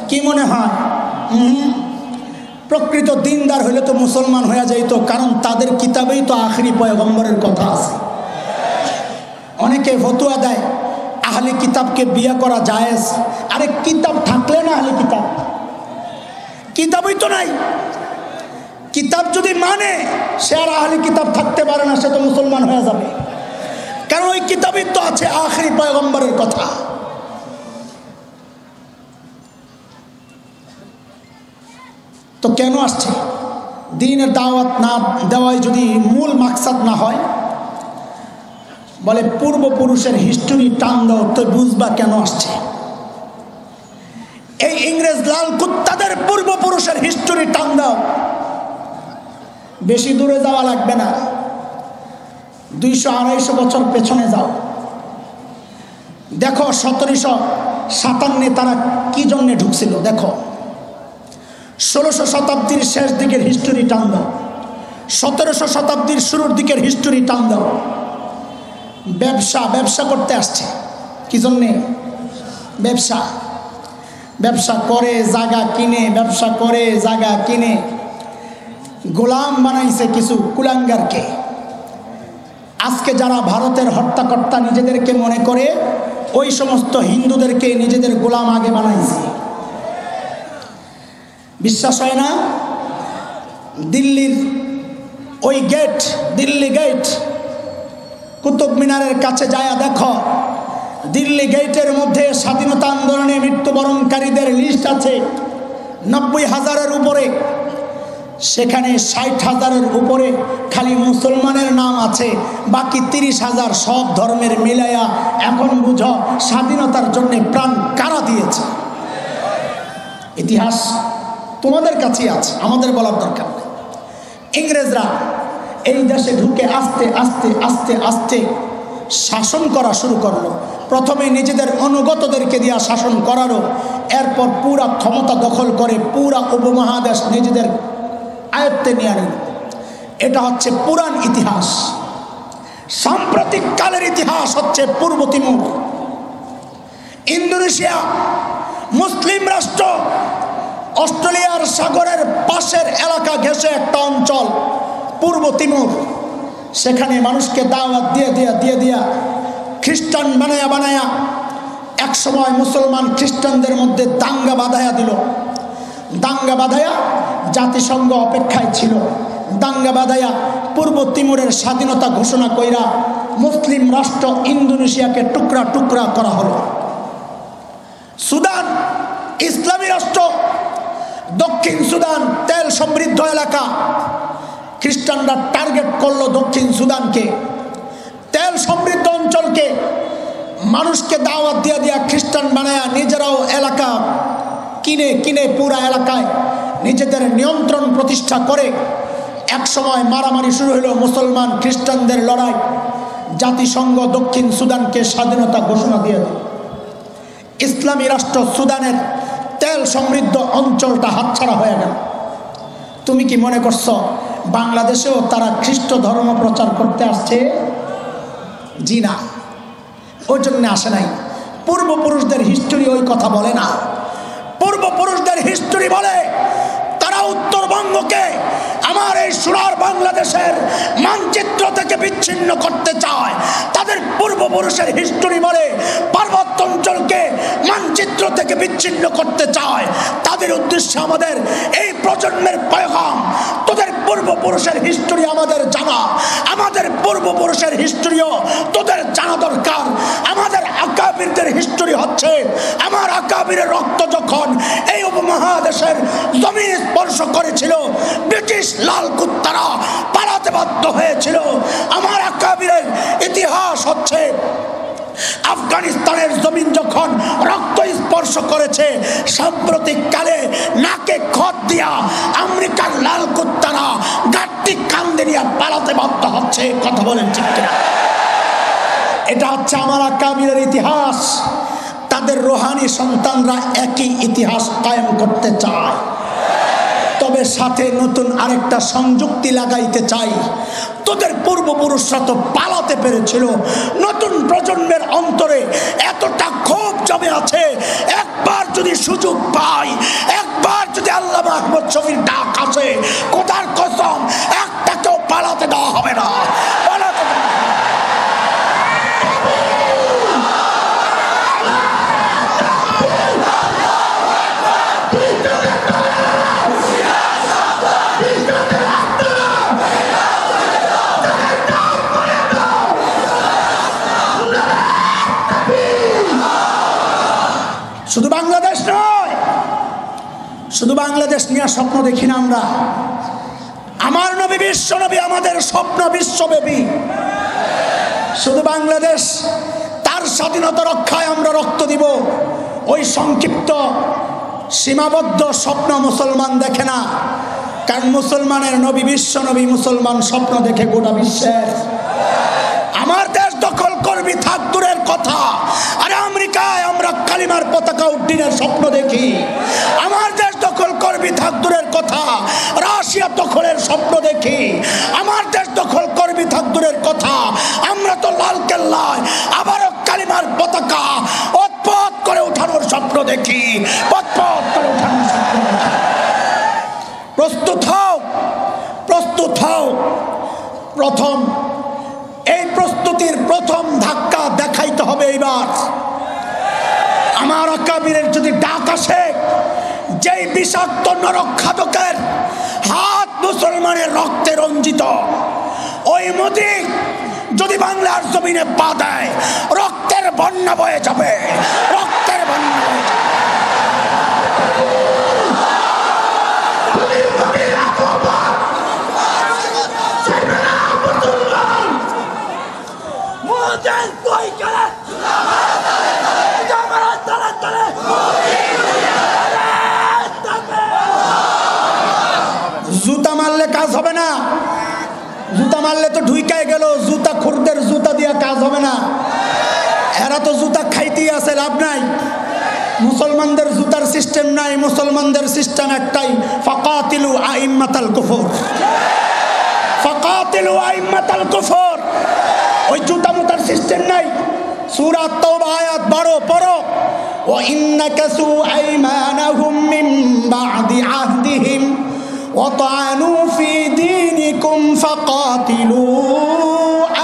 কি মনে হয়? প্রকৃত দিনদার হইলে তো মুসলমান হয়ে যাইত, কারণ তাদের কিতাবেই তো আখেরি পয়গম্বরের কথা আছে। অনেকে ফতোয়া দেয় আহলে কিতাবকে বিয়ে করা জায়েজ। আরে কিতাব থাকলে না, আহলে কিতাবই তো নাই, কিতাব যদি মানে সে আর আহলি কিতাব থাকতে পারে না, সে তো মুসলমান হয়ে যাবে। কারণ ওই কিতাবই তো আছে আখেরি পয়গম্বরের কথা। তো কেন আসছে? দ্বীনের দাওয়াত না দেওয়ায় যদি মূল মাকসাদ না হয়, বলে পূর্বপুরুষের হিস্টোরি টান দাও তো বুঝবা কেন আসছে। এই ইংরেজ লাল কুত্তাদের পূর্বপুরুষের হিস্টোরি টান দাও, বেশি দূরে যাওয়া লাগবে না, 200-250 বছর পেছনে যাও, দেখো 1757 তারা কি জন্যে ঢুকছিল। দেখো 1600 শতাব্দীর শেষ দিকের হিস্টোরি টান দাও, 1700 শতাব্দীর শুরুর দিকের হিস্টোরি টান দাও। ব্যবসা করতে আসছে। কি জন্যে? ব্যবসা করে জায়গা কিনে, ব্যবসা করে জায়গা কিনে গোলাম বানাইছে কিছু কুলাঙ্গারকে। আজকে যারা ভারতের হত্যাকর্তা নিজেদেরকে মনে করে, ওই সমস্ত হিন্দুদেরকে নিজেদের গোলাম আগে বানাইছে। বিশ্বাস হয় না? দিল্লির ওই গেট, দিল্লি গেট, কুতুব মিনারের কাছে যায় দেখো, দিল্লি গেটের মধ্যে স্বাধীনতা আন্দোলনে মৃত্যুবরণকারীদের লিস্ট আছে 90,000-এর উপরে। সেখানে 60,000-এর উপরে খালি মুসলমানের নাম আছে, বাকি 30,000 সব ধর্মের মিলাইয়া। এখন বুঝো স্বাধীনতার জন্য প্রাণ কারা দিয়েছে। ইতিহাস তোমাদের কাছেই আছে, আমাদের বলার দরকার নেই। ইংরেজরা এই দেশে ঢুকে আস্তে আস্তে আস্তে আস্তে শাসন করা শুরু করলো। প্রথমে নিজেদের অনুগতদেরকে দিয়া শাসন করালো, এরপর পুরা ক্ষমতা দখল করে পুরা উপমহাদেশ নিজেদের আয়ত্তে নিয়ে আনল। এটা হচ্ছে পুরান ইতিহাস। সাম্প্রতিক কালের ইতিহাস হচ্ছে পূর্ব তিমুর, ইন্দোনেশিয়া, মুসলিম রাষ্ট্র, অস্ট্রেলিয়ার সাগরের পাশের এলাকা ঘেঁষে একটা অঞ্চল পূর্ব তিমুর। সেখানে মানুষকে দাওয়াত দিয়ে দিয়া খ্রিস্টান বানায়া এক সময় মুসলমান খ্রিস্টানদের মধ্যে দাঙ্গা বাঁধাইয়া দিল। দাঙ্গা বাঁধাইয়া জাতিসংঘ অপেক্ষায় ছিল। দাঙ্গা বাঁধাইয়া পূর্ব তিমুরের স্বাধীনতা ঘোষণা কইরা মুসলিম রাষ্ট্র ইন্দোনেশিয়াকে টুকরা টুকরা করা হলো। সুদান ইসলামী রাষ্ট্র, দক্ষিণ সুদান তেল সমৃদ্ধ এলাকা। খ্রিস্টানরা টার্গেট করলো দক্ষিণ সুদানকে, তেল সমৃদ্ধ অঞ্চলকে। মানুষকে দাওয়াত দিয়া খ্রিস্টান বানায়া নিজেরাও এলাকা কিনে পুরা এলাকায় নিজেদের নিয়ন্ত্রণ প্রতিষ্ঠা করে। এক সময় মারামারি শুরু হলো, মুসলমান খ্রিস্টানদের লড়াই। জাতিসংঘ দক্ষিণ সুদানকে স্বাধীনতা ঘোষণা দিয়ে দেয়। ইসলামী রাষ্ট্র সুদানের তেল সমৃদ্ধ অঞ্চলটা হাতছাড়া হয়ে গেল। তুমি কি মনে করছো বাংলাদেশেও তারা খ্রিস্ট ধর্ম প্রচার করতে আসছে? জি না, ওই জন্য আসে নাই। পূর্বপুরুষদের হিস্টোরি ওই কথা বলে না। পূর্বপুরুষদের হিস্টোরি বলে তারা উত্তরবঙ্গকে আমার এই সোনার বাংলাদেশের মানচিত্র থেকে বিচ্ছিন্ন করতে চায়। তাদের পূর্বপুরুষের হিস্টোরি বলে পার্বত্য অঞ্চলকে মানচিত্র থেকে বিচ্ছিন্ন করতে চায়। তাদের উদ্দেশ্যে আমাদের এই প্রজন্মের পয়গাম, তোদের পূর্বপুরুষের হিস্টোরি আমাদের জানা, আমাদের পূর্বপুরুষের হিস্টোরিও তোদের জানা দরকার। আমাদের আকাবিরদের হিস্টোরি হচ্ছে, আমার আকাবিরের রক্ত যখন এই উপমহাদেশের জমিন স্পর্শ করেছিল, ব্রিটিশ লাল কুত্তারা পালাতে বাধ্য হয়েছিল। আমার আকাবিরের ইতিহাস হচ্ছে আফগানিস্তানের জমিন যখন রক্ত স্পর্শ করেছে, সাম্প্রতিক কালে নাকে খত দিয়া আমেরিকার লাল কুত্তারা গাট্টি কান্দে নিয়ে পালাতে বাধ্য হচ্ছে। কথা বলেন ঠিক কিনা? এটা হচ্ছে আমার আকাবিরের ইতিহাস। তাদের রোহানি সন্তানরা একই ইতিহাস কায়েম করতে চায়, তবে সাথে নতুন আরেকটা সংযুক্তি লাগাইতে চাই। তোদের পূর্বপুরুষরা তো পালাতে পেরেছিল। নতুন প্রজন্মের অন্তরে এতটা ক্ষোভ জমে আছে, একবার যদি সুযোগ পাই, একবার যদি আল্লাহ আহমদ শফির ডাক আসে, কোথার কসম একটাকেও পালাতে দেওয়া হবে না। শুধু বাংলাদেশ নিয়ে স্বপ্ন দেখি না আমরা, আমার নবী বিশ্ব নবী আমাদের স্বপ্ন বিশ্বব্যাপী। শুধু বাংলাদেশ, তার স্বাধীনতা রক্ষায় আমরা রক্ত দিব, ওই সংক্ষিপ্ত সীমাবদ্ধ স্বপ্ন মুসলমান দেখে না। কারণ মুসলমানের নবী বিশ্ব নবী, মুসলমান স্বপ্ন দেখে গোটা বিশ্বের। আমার দেশ দখল করবি থাক দূরের কথা, আরে আমেরিকায় আমরা কালিমার পতাকা উড্ডীনের স্বপ্ন দেখি। আমার দেশ দখল করবি থাক দূরের কথা, রাশিয়া দখলের স্বপ্ন দেখি। আমার দেশ দখল করবি থাক দূরের কথা, আমরা তো লাল কেল্লায় আবারও কালিমার পতাকা পথ করে উঠানোর স্বপ্ন দেখি, পথ করে উঠানোর স্বপ্ন দেখি। প্রস্তুত হও, প্রস্তুত হও। প্রথম এই প্রস্তুতির প্রথম ধাক্কা দেখাইতে হবে এইবার। আমার আকাবিরের যদি ডাক আসে, যেই বিষাক্ত নরখাদকের হাত মুসলমানের রক্তে রঞ্জিত, ওই মোদি যদি বাংলার জমিনে পা দেয়, রক্তের বন্যা বয়ে যাবে, রক্তের বন্যা বয়ে যাবে। জুতা মারলে কাজ হবে না, জুতা মারলে তো ঢুইকায় গেল, জুতা খুরদের জুতা দিয়া কাজ হবে না। এরা তো জুতা খাইতেই আছে, লাভ নাই। মুসলমানদের জুতার সিস্টেম নাই, মুসলমানদের সিস্টেম একটাই, ফাকাতিলু আইম্মাতাল কুফর, ফাকাতিলু আইম্মাতাল কুফর। ওই জুতা মুতার সিস্টেম নাই। সূরা তাওবা আয়াত 12 পড়ো, ওয়া ইন্নাকাসু আইমানাহুম মিন বা'দি আহদিহিম ওয়া তা'আনু ফি দীনিকুম ফাকাতিলু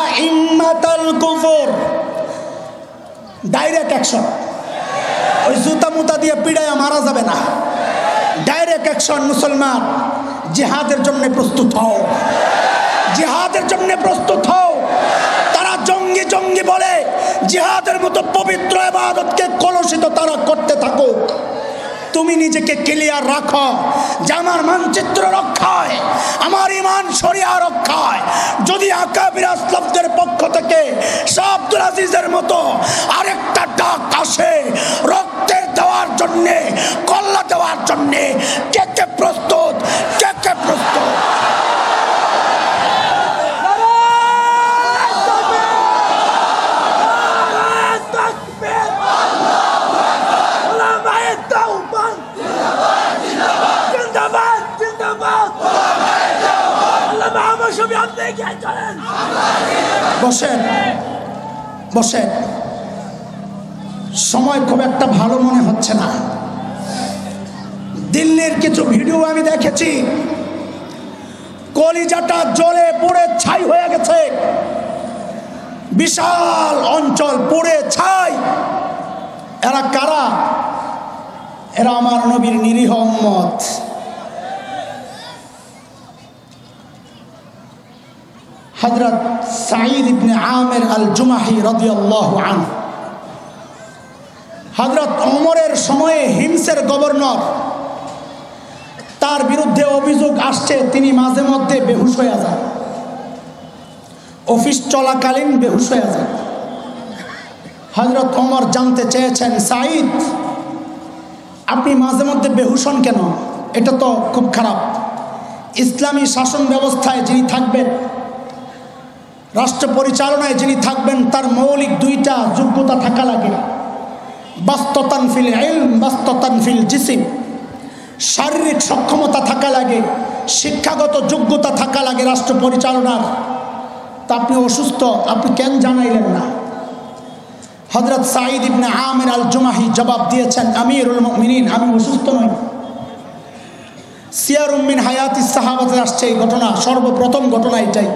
আইম্মাতাল কুফর। ডাইরেক্ট অ্যাকশন, ওই জুতা মুতা দিয়ে পিড়াইয়া মারা যাবে না, ডাইরেক্ট অ্যাকশন। মুসলমান জিহাদের জন্য প্রস্তুত হও, জিহাদের জন্য প্রস্তুত হও। তারা জঙ্গি জঙ্গি বলে জিহাদের মতো পবিত্র ইবাদতকে কলুষিত তারা করতে থাকুক। তুমি নিজেকে ক্লিয়ার রাখো যে আমার মানচিত্র রক্ষায়, আমার ইমান শরিয়া রক্ষায় যদি আকাবির আসলাফদের পক্ষ থেকে শাহ আব্দুল আজিজের মতো আরেকটা ডাক আসে রক্তের দেওয়ার জন্যে, কল্লা দেওয়ার জন্যে, কে কে প্রস্তুত, কে কে প্রস্তুত? বসেন, বসেন। সময় খুব একটা ভালো মনে হচ্ছে না। দিল্লির কিছু ভিডিও আমি দেখেছি, কলিজাটা জ্বলে পুড়ে ছাই হয়ে গেছে, বিশাল অঞ্চল পুড়ে ছাই। এরা কারা? এরা আমার নবীর নিরীহ উম্মত। হযরত সাঈদ ইবনে আমির আল জুমাহি রাদিয়াল্লাহু আনহু, হযরত ওমরের সময়ে হিমসের গভর্নর, তার বিরুদ্ধে অভিযোগ আসছে তিনি মাঝে মধ্যে বেহুশ হয়ে যান, অফিস চলাকালীন বেহুশ হয়ে যান। হযরত ওমর জানতে চেয়েছেন, সাঈদ আপনি মাঝে মধ্যে বেহুশ হন কেন? এটা তো খুব খারাপ। ইসলামী শাসন ব্যবস্থায় যিনি থাকবেন, রাষ্ট্র পরিচালনায় যিনি থাকবেন, তার মৌলিক দুইটা যোগ্যতা থাকা লাগে, বাস্ততান ফিল ইলম, বাস্ততান ফিল জিসিম। শারীরিক সক্ষমতা থাকা লাগে, শিক্ষাগত যোগ্যতা থাকা লাগে রাষ্ট্র পরিচালনার। তা আপনি অসুস্থ, আপনি কেন জানাইলেন না? হযরত সাঈদ ইবনে আমির আল জুমাহি জবাব দিয়েছেন, আমিরুল মুমিনিন, আমি অসুস্থ নই। সিয়ারুম মিন হায়াতিস সাহাবাতে আসছে এই ঘটনা, সর্বপ্রথম ঘটনা এটাই।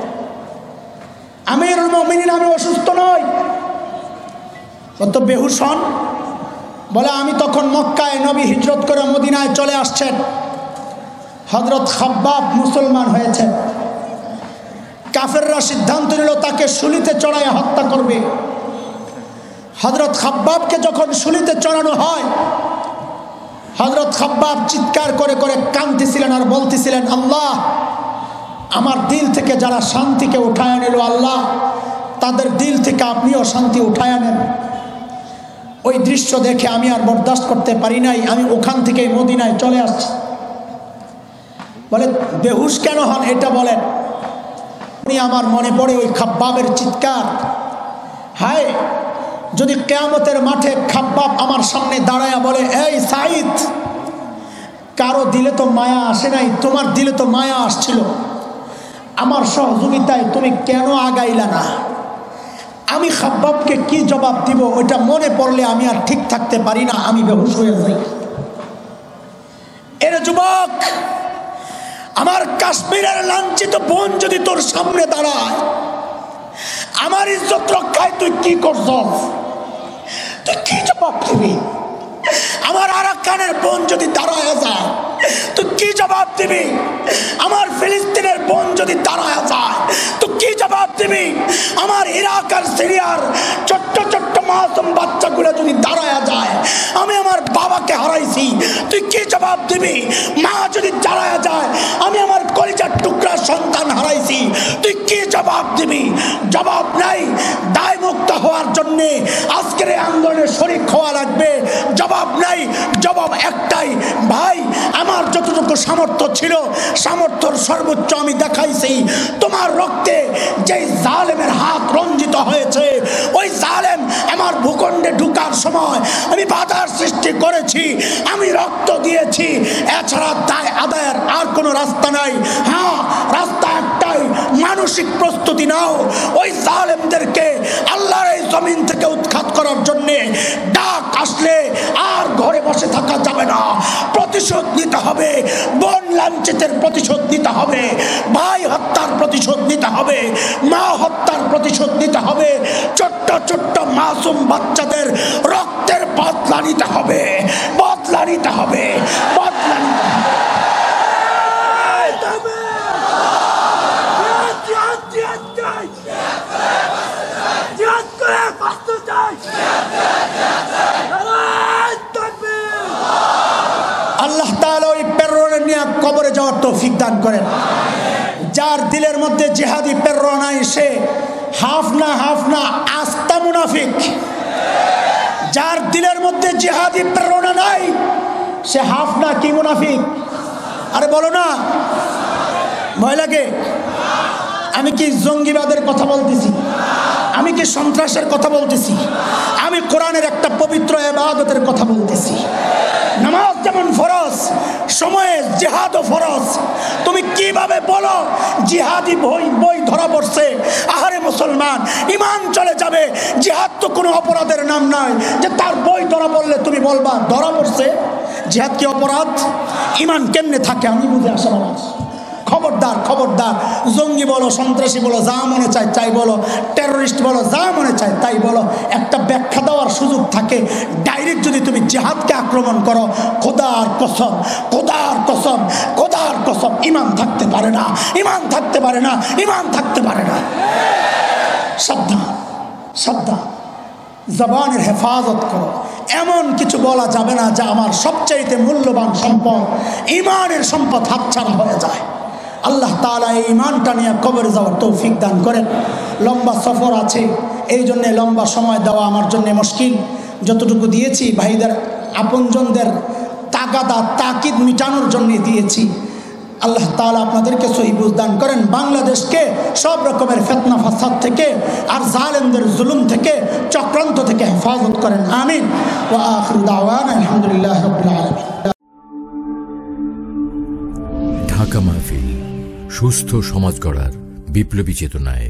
আমিরুল মুমিনিন, আমি অসুস্থ নই। কত বেহুশ হন? বলে আমি তখন মক্কায়, নবী হিজরত করে মদিনায় চলে আসছেন। হযরত খাব্বাব মুসলমান হয়েছেন। কাফেররা সিদ্ধান্ত নিল তাকে শুলিতে চড়ায় হত্যা করবে। হযরত খাব্বাবকে যখন শুলিতে চড়ানো হয়, হযরত খাব্বাব চিৎকার করে করে কাঁদতেছিলেন আর বলতেছিলেন, আল্লাহ, আমার দিল থেকে যারা শান্তিকে উঠায় নিল, আল্লাহ তাদের দিল থেকে আপনিও শান্তি উঠায় নেন। ওই দৃশ্য দেখে আমি আর বরদাস্ত করতে পারি নাই, আমি ওখান থেকে মদিনায় চলে আসছি। বলে বেহুশ কেন হন এটা বলেন। আমার মনে পড়ে ওই খাব্বাবের চিৎকার। হায়, যদি কিয়ামতের মাঠে খাব্বাব আমার সামনে দাঁড়ায়া বলে, এই সাঈদ, কারো দিলে তো মায়া আসে নাই, তোমার দিলে তো মায়া আসছিল, আমার সহযোগিতায় তুমি কেন আগাইলা না? আমি খাব্বাবকে কি জবাব দিব ওইটা মনে পড়লে আমি আর ঠিক থাকতে পারি না, আমি বেহুশ হয়ে যাই। এর যুবক, আমার কাশ্মীরের লাঞ্ছিত বোন যদি তোর সামনে দাঁড়ায়, আমার ইজ্জত রক্ষায় তুই কি করছস? তুই কি জবাব দিবি? আমার আরাকানের বোন যদি দাঁড়ায় যায়, তুই কি জবাব দিবি? আমার ফিলিস্তিনের বোন যদি দাঁড়ায় যায়, তুই কি জবাব দিবি? আমার ইরাক আর সিরিয়ার ছোট্ট ছোট্ট মাসুম বাচ্চাগুলো যদি দাঁড়ায় যায়, আমি আমার বাবাকে হারাইছি, তুই কি জবাব দিবি? মা যদি দাঁড়ায় যায়, আমি আমার কলিজার টুকরা সন্তান হারাইছি, তুই কি জবাব দিবি? জবাব নাই। দায় মুক্ত হওয়ার জন্য আজকের এই আন্দোলনে শরীক হওয়া লাগবে। জবাব নাই, জবাব একটাই, ভাই আমার যতটুকু সামর্থ্য ছিল, সামর্থ্যর সর্বোচ্চ আমি দেখাইছি। তোমার রক্তে যে জালেমের হাত রঞ্জিত হয়েছে, ওই জালেম আমার ভূখণ্ডে ঢুকার সময় আমি বাধার সৃষ্টি করেছি, আমি রক্ত দিয়েছি। এছাড়া দায় আদায়ের আর কোনো রাস্তা নাই। হ্যাঁ, রাস্তা একটাই, মানসিক প্রস্তুতি নাও। ওই জালেমদেরকে আল্লাহর এই জমিন থেকে উৎখাত করার জন্য ডাক আসলে আর ঘরে বসে থাকা যাবে না, প্রতিশোধ নিতে হবে। বোন লাঞ্ছিতের প্রতিশোধ নিতে হবে, ভাই হত্যার প্রতিশোধ নিতে হবে, মা হত্যার প্রতিশোধ নিতে হবে, ছোট্ট ছোট্ট মাসুম বাচ্চাদের রক্তের বদলা নিতে হবে, বদলা নিতে হবে, বদলা নিতে হবে। আল্লাহ তাআলা ওই প্রেরণা নিয়ে কবরে যাওয়ার তৌফিক দান করেন। যার দিলের মধ্যে জিহাদি প্রেরণা নাই, সে হাফ না আস্তা মুনাফিক। যার দিলের মধ্যে জিহাদি প্রেরণা নাই, সে হাফ না কি মুনাফিক? আরে বলো না, ভয় লাগে? আমি কি জঙ্গিবাদের কথা বলতেছি? আমি কি সন্ত্রাসের কথা বলতেছি? আমি কোরআনের একটা পবিত্র ইবাদতের কথা বলতেছি। নামাজ যেমন ফরজ, সময়ে জিহাদও ফরজ। তুমি কিভাবে বলো জিহাদি বই ধরা পড়ছে? আহারে মুসলমান, ইমান চলে যাবে। জিহাদ তো কোনো অপরাধের নাম নয় যে তার বই ধরা পড়লে তুমি বলবা ধরা পড়ছে। জিহাদ কি অপরাধ? ইমান কেমনে থাকে আমি বুঝে আসা মানুষ। খবরদার, খবরদার, জঙ্গি বলো, সন্ত্রাসী বলো, যা মনে চায় তাই বলো, টেররিস্ট বলো, যা মনে চায় তাই বলো, একটা ব্যাখ্যা দেওয়ার সুযোগ থাকে। ডাইরেক্ট যদি তুমি জিহাদকে আক্রমণ করো, খোদার কসম, খোদার কসম, খোদার কসম, ইমান থাকতে পারে না, ইমান থাকতে পারে না, ইমান থাকতে পারে না। সাবধান, সাবধান, জবানের হেফাজত করো। এমন কিছু বলা যাবে না যা আমার সবচাইতে মূল্যবান সম্পদ, ইমানের সম্পদ হাতছাড়া হয়ে যায়। আল্লাহ তাআলা এই ইমানটা নিয়ে কবরে যাওয়ার তৌফিক দান করেন। লম্বা সফর আছে, এই জন্যে লম্বা সময় দেওয়া আমার জন্য মুশকিল। যতটুকু দিয়েছি ভাইদের আপনজনদের তাগাদা তাকিদ মিটানোর জন্য দিয়েছি। আল্লাহ তাআলা আপনাদেরকে সহি বুঝ দান করেন। বাংলাদেশকে সব রকমের ফিতনা ফাসাদ থেকে আর জালেমদের জুলুম থেকে, চক্রান্ত থেকে হেফাজত করেন। আমিন। ওয়া আখিরু দাওয়ানা আলহামদুলিল্লাহি রাব্বিল আলামিন। ঢাকা মাহফিল, সুস্থ সমাজ গড়ার বিপ্লবী চেতনায়।